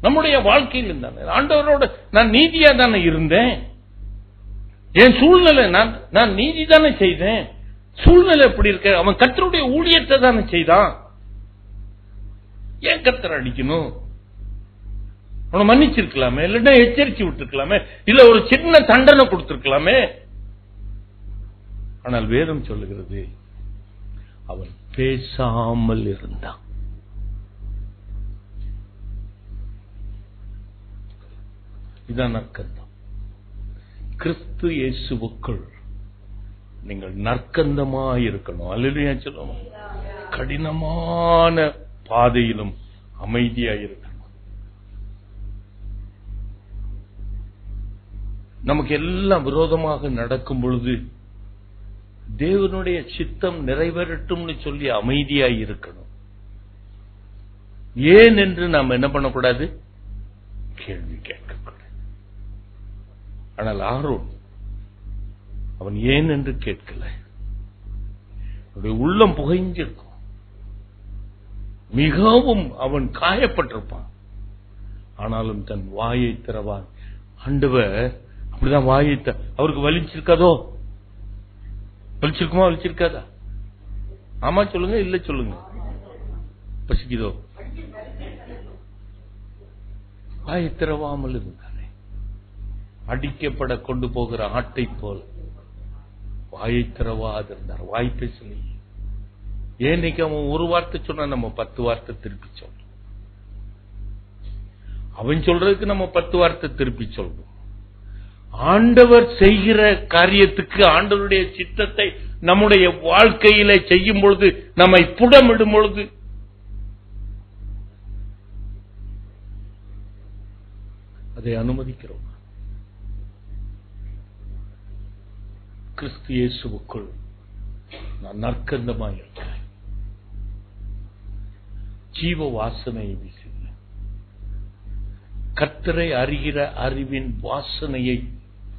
நம்முடைய வாழ்க்கையில தானே ஆண்டவரோட நான் நீதியா தானே இருந்தேன். என் சூழ்நிலை நான் நீதி தானே செய்தேன். சூழ்நிலை எப்படி இருக்க? அவன் கர்த்தருடைய ஊழியத்தை தானே செய்தான். ஏன் கர்த்தர் அடிக்கணும்? அவனை மன்னிச்சிருக்கலாமே, இல்லைன்னா எச்சரிச்சு விட்டுருக்கலாமே, இல்ல ஒரு சின்ன தண்டனை கொடுத்திருக்கலாமே. ஆனால் வேதம் சொல்லுகிறது அவன் பேசாமல் இருந்தான். இதான் நற்கந்தம். கிறிஸ்து இயேசுவுக்குள் நீங்கள் நற்கந்தமாய் இருக்கணும். அல்லேலூயா சொல்லுவோம். கடினமான பாதையிலும் அமைதியாய் இருக்கணும். நமக்கு எல்லாம் விரோதமாக நடக்கும் பொழுது தேவனுடைய சித்தம் நிறைவேறட்டும்னு சொல்லி அமைதியாய் இருக்கணும். ஏன் என்று நாம் என்ன பண்ணக்கூடாது? கேள்வி கேட்கக்கூடாது. ஆனால் ஆரோன் அவன் ஏன் என்று கேட்கல. அவனுடைய உள்ளம் புகைஞ்சிருக்கும். மிகவும் அவன் காயப்பட்டிருப்பான். ஆனாலும் தன் வாயை திறவான். ஆண்டவர் அப்படிதான் வாயை அவருக்கு வலிச்சிருக்காதோ? வலிச்சிருக்குமா? வலிச்சிருக்காதா? ஆமா சொல்லுங்க, இல்ல சொல்லுங்க. பசிக்குதோ? வாயை திறவாமல் இருந்தானே. அடிக்கப்பட கொண்டு போகிற ஆட்டை போல் வாயை திறவாது இருந்தார். வாய் பேசலையே. ஏன்னைக்கு அவன் ஒரு வார்த்தை சொன்னா நம்ம 10 வார்த்தை திருப்பி சொல்றோம். அவன் சொல்றதுக்கு நம்ம 10 வார்த்தை திருப்பி சொல்றோம். ஆண்டவர் செய்கிற காரியத்துக்கு ஆண்டவருடைய சித்தத்தை நம்முடைய வாழ்க்கையில செய்யும் பொழுது, நம்மை புடமிடும் பொழுது அதை அனுமதிக்கிறோம். கிறிஸ்து இயேசுவுக்குள் நான் நற்கந்தமாய் இருக்கிறேன். ஜீவ வாசனையை வீசுகிறேன். கர்த்தரை அறிகிற அறிவின் வாசனையை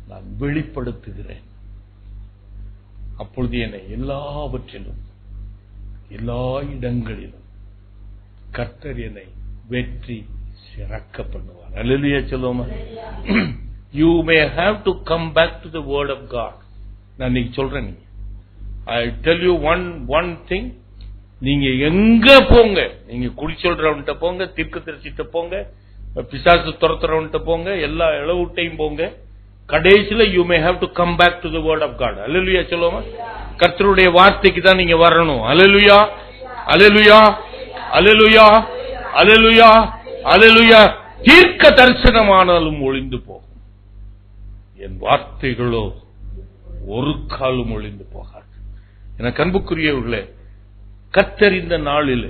நான் வெளிப்படுத்துகிறேன். அப்பொழுது என்னை எல்லாவற்றிலும் எல்லா இடங்களிலும் கர்த்தர் என்னை வெற்றி சிறக்க பண்ணுவார். அல்லேலூயா சொல்லுவோமா? You may have to come back to the word of God. நான் நீங்க சொல்றேன். I tell you one thing. நீங்க எங்க போங்க, நீங்க குடி சொல்றவன்ட்ட போங்க, தீர்க்கதரிசிட்ட போங்க, பிசாசு துரத்துறவன்ட்ட போங்க, எல்லா இளவுட்டையும் போங்க, கடைசியில you may have to come back to the word of God. அல்லேலூயா சொல்லுவோமா? கர்த்தருடைய வார்த்தைக்கு தான் நீங்க வரணும். அல்லேலூயா, அல்லேலூயா, அல்லேலூயா, அல்லேலூயா, அல்லேலூயா. தீர்க்க தரிசனமானாலும் ஒளிந்து போகும், என் வார்த்தைகளோ ஒரு காலும் ஒளிந்து போகாது. எனக்கு அன்புக்குரியவர்களே, கர்த்தர் இந்த நாளில்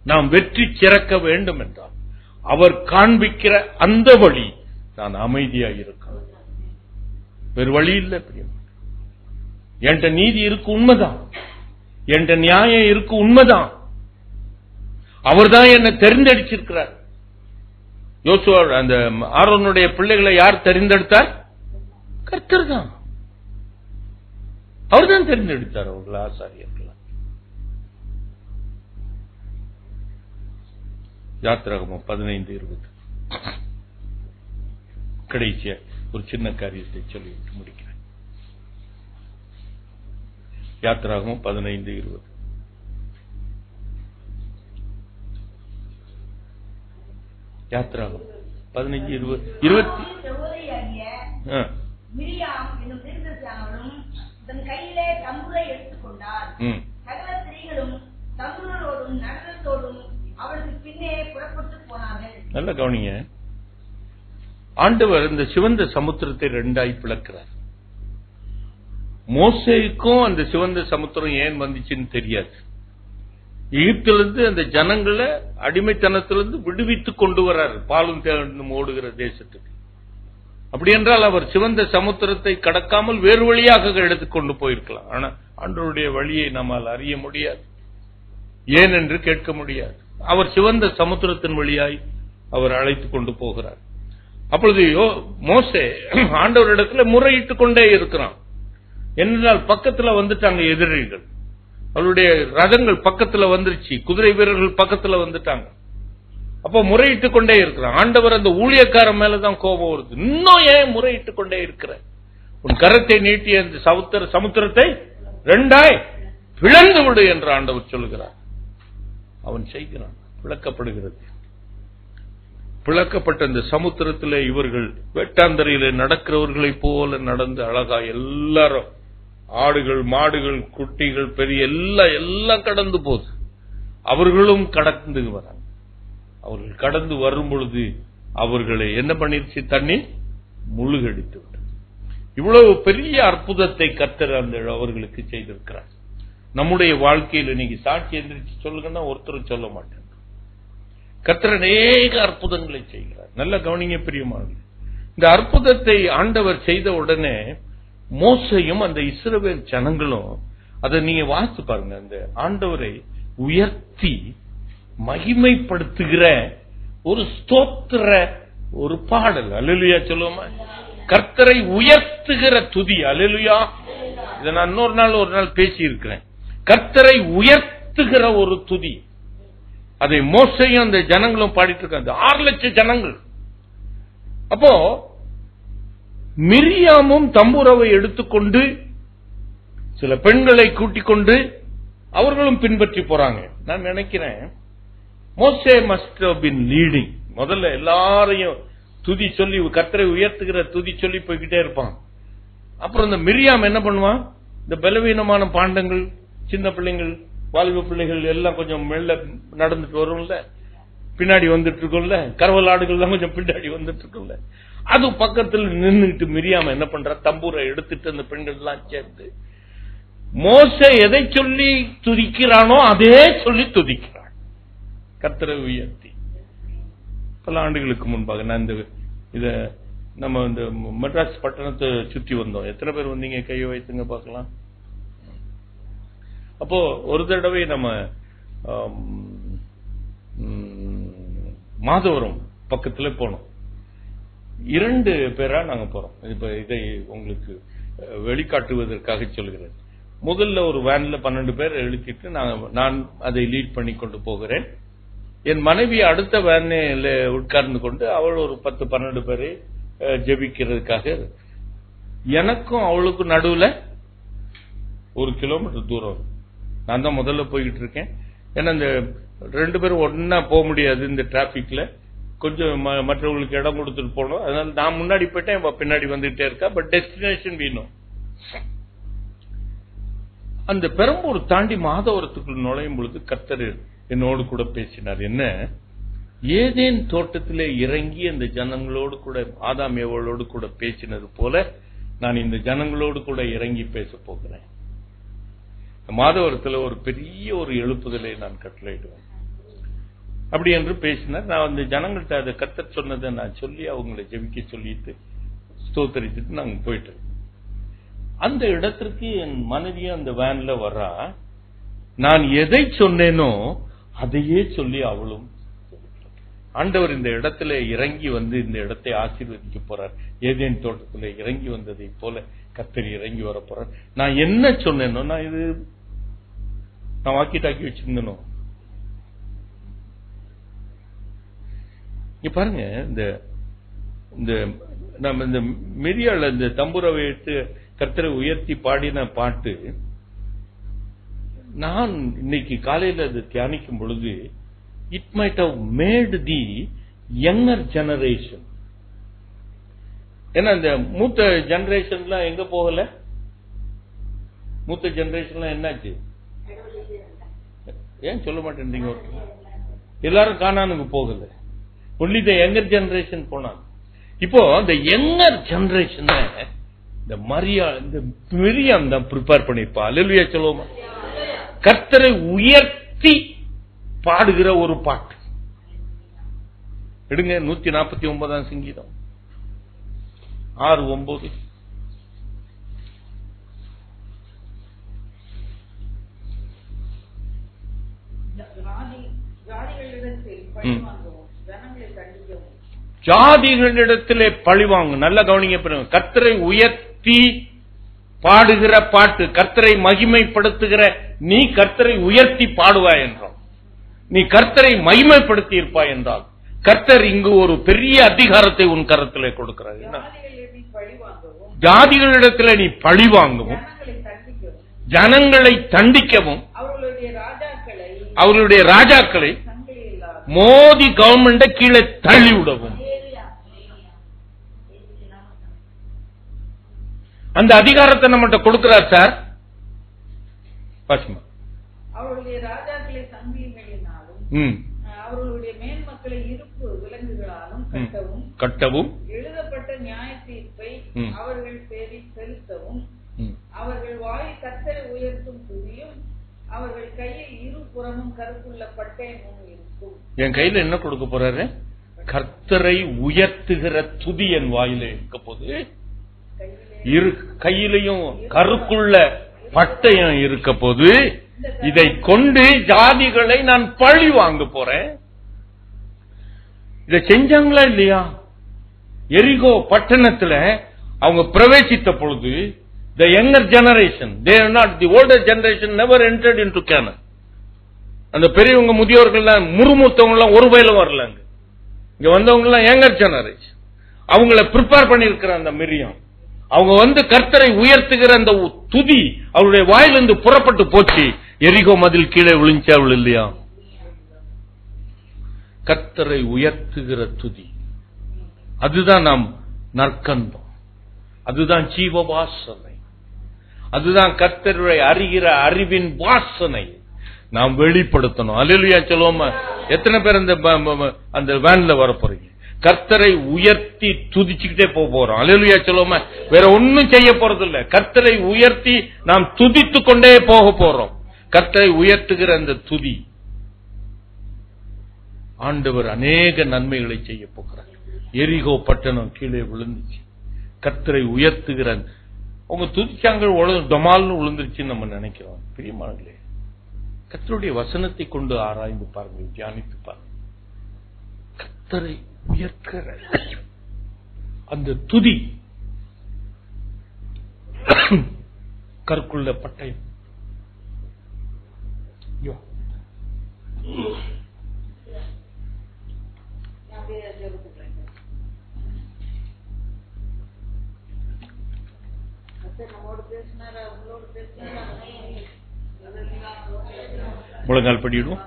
நாம் வெற்றி சிறக்க வேண்டும் என்றால் அவர் காண்பிக்கிற அந்த வழி நான் அமைதியாக இருக்கணும். வேறு வழி இல்லை. என்கிட்ட நீதி இருக்கு, உண்மைதான். என்கிட்ட நியாயம் இருக்கு, உண்மைதான். அவர் தான் என்னை தெரிந்தெடுத்திருக்கிறார். யோசுவா அந்த ஆரோனுடைய பிள்ளைகளை யார் தெரிந்தெடுத்தார்? கர்த்தர் தான். அவர் தான் தெரிந்தெடுத்தார் அவர்கள் ஆசாரியர்கள். யாத்திராகமம் 15:20. கடைசியா ஒரு சின்ன காரியத்தை சொல்லிவிட்டு முடிக்கிறேன். யாத்திராகமம் 15:20. யாத்திராகமம் 15:20. மிரியாம் என்னும் தீர்க்கதரிசியானவளும் தன் கையிலே தம்புரை எடுத்துக்கொண்டார். சகல ஸ்திரீகளும் தம்புரோடும் நடனத்தோடும் அவளுக்கு பின்னே புறப்பட்டு போனார்கள். நல்ல கவனிங்க. ஆண்டவர் இந்த சிவந்த சமுத்திரத்தை ரெண்டாய் பிளக்கிறார். மோசேக்கும் அந்த சிவந்த சமுத்திரம் ஏன் வந்துச்சுன்னு தெரியாது. எகிப்திலிருந்து அந்த ஜனங்களை அடிமைத்தனத்திலிருந்து விடுவித்துக் கொண்டு வர்றார் பாலும் தேனும் ஓடுகிற தேசத்துக்கு. அப்படி என்றால் அவர் சிவந்த சமுத்திரத்தை கடக்காமல் வேறு வழியாக எடுத்துக் கொண்டு போயிருக்கலாம். ஆனா ஆண்டவருடைய வழியை நம்மால் அறிய முடியாது, ஏன் என்று கேட்க முடியாது. அவர் சிவந்த சமுத்திரத்தின் வழியாய் அவர் அழைத்துக் கொண்டு போகிறார். அப்பொழுது மோசே ஆண்டவரிடத்துல முறையிட்டுக் கொண்டே இருக்கிறான். என்றால் பக்கத்துல வந்துட்டாங்க எதிரிகள், அவருடைய ரதங்கள் பக்கத்துல வந்துருச்சு, குதிரை வீரர்கள் பக்கத்துல வந்துட்டாங்க. அப்ப முறையிட்டுக் கொண்டே இருக்கிறான். ஆண்டவர் அந்த ஊழியக்காரன் மேலதான் கோபம் வருது. இன்னும் ஏன் முறையிட்டுக் கொண்டே இருக்கிற? உன் கரத்தை நீட்டிய அந்த சமுத்திரத்தை ரெண்டாய் பிளந்து விடு என்று ஆண்டவர் சொல்கிறார். அவன் செய்கிறான். பிளக்கப்படுகிறது. பிளக்கப்பட்ட அந்த சமுத்திரத்தில் இவர்கள் வெட்டாந்தரையில நடக்கிறவர்களை போல நடந்து அழகா எல்லாரும் ஆடுகள் மாடுகள் குட்டிகள் பெரிய எல்லாம் கடந்து போகுது. அவர்களும் கடந்து வராங்க. அவர்கள் கடந்து வரும் பொழுது அவர்களை என்ன பண்ணிருச்சு? தண்ணி முழுகடித்து விட்டது. இவ்வளவு பெரிய அற்புதத்தை கர்த்தர் அந்த அவர்களுக்கு செய்திருக்கிறார். நம்முடைய வாழ்க்கையில் நீங்க சாட்சி எந்திரிச்சு சொல்லுங்கன்னா ஒருத்தரும் சொல்ல மாட்டேன். கர்த்தர் அநேக அற்புதங்களை செய்கிறார். நல்ல கவனிங்க பிரியமானவர்களே. இந்த அற்புதத்தை ஆண்டவர் செய்த உடனே மோசையும் அந்த இஸ்ரவேல் ஜனங்களும் அதை நீங்க வாசித்து பாருங்க. அந்த ஆண்டவரை உயர்த்தி மகிமைப்படுத்துகிற ஒரு ஸ்தோத்திர ஒரு பாடல். அல்லேலூயா சொல்லுவோமா? கர்த்தரை உயர்த்துகிற துதி. அல்லேலூயா. இதை நான் ஒரு நாள் பேசி இருக்கிறேன். கர்த்தரை உயர்த்துகிற ஒரு துதி. அதை மோசையும் அந்த ஜனங்களும் பாடிட்டு இருக்காங்க. 6 லட்சம் ஜனங்கள். அப்போ மிரியாமும் தம்புரவை எடுத்துக்கொண்டு சில பெண்களை கூட்டிக் கொண்டு அவர்களும் பின்பற்றி போறாங்க. நான் நினைக்கிறேன் மோசே மஸ்ட் ஹவ் பீன் லீடிங். முதல்ல எல்லாரையும் துதி சொல்லி கர்த்தரை உயர்த்துகிற துதி சொல்லி போய்கிட்டே இருப்பான். அப்புறம் இந்த மிரியாம் என்ன பண்ணுவான்? இந்த பலவீனமான பாண்டங்கள், சின்ன பிள்ளைங்கள், வாலிப பிள்ளைகள் எல்லாம் கொஞ்சம் மெல்ல நடந்துட்டு வரும்ல, பின்னாடி வந்துட்டு இருக்கும்ல, கரவல் ஆடுகள் எல்லாம் கொஞ்சம் பின்னாடி வந்துட்டு இருக்கும்ல, அது பக்கத்தில் நின்றுட்டு மிரியாம என்ன பண்ற? தம்பூரை எடுத்துட்டு அந்த பெண்கள் எல்லாம் சேர்ந்து மோசே எதை சொல்லி துதிக்கிறானோ அதே சொல்லி துதிக்கிறான். கர்த்தரை உயர்த்தி. பல ஆண்டுகளுக்கு முன்பாக நான் இத நம்ம இந்த மெட்ராஸ் பட்டணத்தை சுற்றி வந்தோம். எத்தனை பேர் வந்தீங்க? கையை வைத்துங்க பார்க்கலாம். அப்போ ஒரு தடவை நம்ம மாதவரம் பக்கத்துல போனோம். 2 பேரா நாங்க போறோம். இப்ப இதை உங்களுக்கு வெளிக்காட்டுவதற்காக சொல்கிறேன். முதல்ல ஒரு வேன்ல 12 பேர் எழுத்திட்டு நான் அதை லீட் பண்ணி கொண்டு போகிறேன். என் மனைவி அடுத்த வேனில் உட்கார்ந்து கொண்டு அவள் ஒரு 10-12 பேரை ஜெபிக்கிறதுக்காக, எனக்கும் அவளுக்கும் நடுவுல 1 கிலோமீட்டர் தூரம். நான் தான் முதல்ல போய்கிட்டு இருக்கேன். ஏன்னா இந்த 2 பேரும் ஒன்னா போக முடியாது இந்த டிராபிக்ல, கொஞ்சம் மற்றவங்களுக்கு இடம் கொடுத்துட்டு போகணும். அதனால நான் முன்னாடி போயிட்டேன், பின்னாடி வந்துகிட்டே இருக்கா. பட் டெஸ்டினேஷன் வேணும். அந்த பெரம்பூர் தாண்டி மாதவரத்துக்குள் நுழையும் பொழுது கர்த்தர் என்னோடு கூட பேசினார். என்ன, ஏதேன் தோட்டத்திலே இறங்கி அந்த ஜனங்களோடு கூட ஆதாம் ஏவாளோடு கூட பேசினது போல நான் இந்த ஜனங்களோடு கூட இறங்கி பேச போகிறேன். மாதவரத்தில் ஒரு பெரிய ஒரு எழுப்புதலை நான் கட்டளையிடுவேன் அப்படி என்று பேசினார். நான் அந்த ஜனங்கள்ட்ட அதை கர்த்தர் சொன்னதை நான் சொல்லி அவங்களை ஜெபிக்க சொல்லிட்டு ஸ்தோத்தரிச்சுட்டு நாங்க போயிட்டு, அந்த இடத்திற்கு என் மனைவி அந்த வேன்ல வர்றா. நான் எதை சொன்னேனோ அதையே சொல்லி அவளும், ஆண்டவர் இந்த இடத்துல இறங்கி வந்து இந்த இடத்தை ஆசீர்வதிக்க போறார். ஏதேன் தோட்டத்துல இறங்கி வந்ததை போல கர்த்தர் இறங்கி வர போறார். நான் என்ன சொன்னேனோ, நான் வாக்கி டாக்கி வச்சிருந்தேனோ. இங்க பாருங்க, இந்த நம்ம இந்த மிரியால இந்த தம்புரவை எடுத்து கர்த்தரை உயர்த்தி பாடின பாட்டு, நான் இன்னைக்கு காலையில் அது தியானிக்கும் பொழுது, it might have made the younger generation. ஏன்னா இந்த மூத்த ஜெனரேஷன்லாம் எங்க போகல? மூத்த ஜெனரேஷன்லாம் என்னாச்சு? ஏன் சொல்ல மாட்டேன்றீங்க? எல்லாரும் கானானுக்கு போகல, ஒன்லி த யங்கர் ஜெனரேஷன் போனாங்க. இப்போ இந்த யங்கர் ஜெனரேஷன் இந்த மிரியாம் தான் ப்ரிப்பேர் பண்ணிருப்பா. அல்லேலூயா சொல்லுவோமா? கர்த்தரை உயர்த்தி பாடுகிற ஒரு பாட்டு எடுங்க. 149ஆம் சங்கீதம் 6-9. ஜாதிகளிடத்திலே பழிவாங்கும். நல்ல கவனிங்க. கர்த்தரை உயர்த்தி பாடுகிற பாட்டு, கர்த்தரை மகிமைப்படுத்துகிற நீ கர்த்தரை உயர்த்தி பாடுவாய் என்றால், நீ கர்த்தரை மகிமைப்படுத்தி இருப்பாய் என்றால், கர்த்தர் இங்கு ஒரு பெரிய அதிகாரத்தை உன் கரத்திலே கொடுக்கிறார். ஜாதிகளிடத்தில் நீ பழி வாங்கவும், ஜனங்களை தண்டிக்கவும், அவர்களுடைய ராஜாக்களை மோதி கவர்மெண்ட கீழே தள்ளி விடவும். அந்த அதிகாரத்தை நம்மகிட்ட கொடுக்கிறார் சார். அவருடைய ராஜாக்களை சங்கிலிகளினாலும் அவர்களுடைய மேன்மக்களை இருப்பு விலங்குகளாலும் கட்டவும், எழுதப்பட்ட நியாய தீர்ப்பை அவர்கள் பேரில் செலுத்தவும், அவர்கள் வாய் கர்த்தரை உயர்த்தும் துதியும், அவர்கள் கையில் இருபுறமும் கருப்புள்ள பட்டயமும் இருக்கும். என் கையில என்ன கொடுக்க போறாரு? கர்த்தரை உயர்த்துகிற துதி என் வாயில இருக்க போது, இரு கையிலையும் கருக்குள்ள பட்டயம் இருக்க போது, இதை கொண்டு ஜாதிகளை நான் பழி வாங்க போறேன். இதை செஞ்சாங்களா இல்லையா? எரிகோ பட்டணத்துல அவங்க பிரவேசித்த பொழுது, the younger generation, they are not, the older generation never entered into Canaan. அந்த பெரியவங்க முதியோர்கள் முறுமுத்தவங்க எல்லாம் ஒரு வயல வரலாங்க. இங்க வந்தவங்க எல்லாம் யங்கர் ஜெனரேஷன். அவங்கள ப்ரிப்பேர் பண்ணிருக்கிற அந்த மிரியாம், அவங்க வந்து கர்த்தரை உயர்த்துகிற அந்த துதி அவருடைய வாயிலிருந்து புறப்பட்டு போச்சு. எரிகோ மதில் கீழே விழுந்துச்சா அவள் இல்லையா? கர்த்தரை உயர்த்துகிற துதி, அதுதான் நாம் நற்கந்தம், அதுதான் ஜீவ வாசனை, அதுதான் கர்த்தரை அறிகிற அறிவின் வாசனை நாம் வெளிப்படுத்தணும். அல்லேலூயா சொல்லுவோமா? எத்தனை பேர் அந்த வேன்ல வர போறீங்க? கர்த்தரை உயர்த்தி துதிச்சுக்கிட்டே போறோம். அல்லேலூயா சொல்லுவோமா? வேற ஒன்னும் செய்ய போறது இல்ல. கர்த்தரை உயர்த்தி நாம் துதித்து கொண்டே போக போறோம். கர்த்தரை உயர்த்துகிற அந்த துதி, ஆண்டவர் அநேக நன்மைகளை செய்ய போகிறார். எரிகோ பட்டணம் கீழே விழுந்துச்சு. கர்த்தரை உயர்த்துகிற அவங்க துதிச்சாங்க, டொமால்னு விழுந்துருச்சுன்னு நம்ம நினைக்கிறோம். பிரியமானங்களே, கர்த்தருடைய வசனத்தை கொண்டு ஆராய்ந்து பாருங்கள், தியானித்து பாருங்கள். கர்த்தரை உயர்த்துகிற அந்த துதி, கற்குள்ள பட்டயம். முழங்கால் படியிடுவோம்.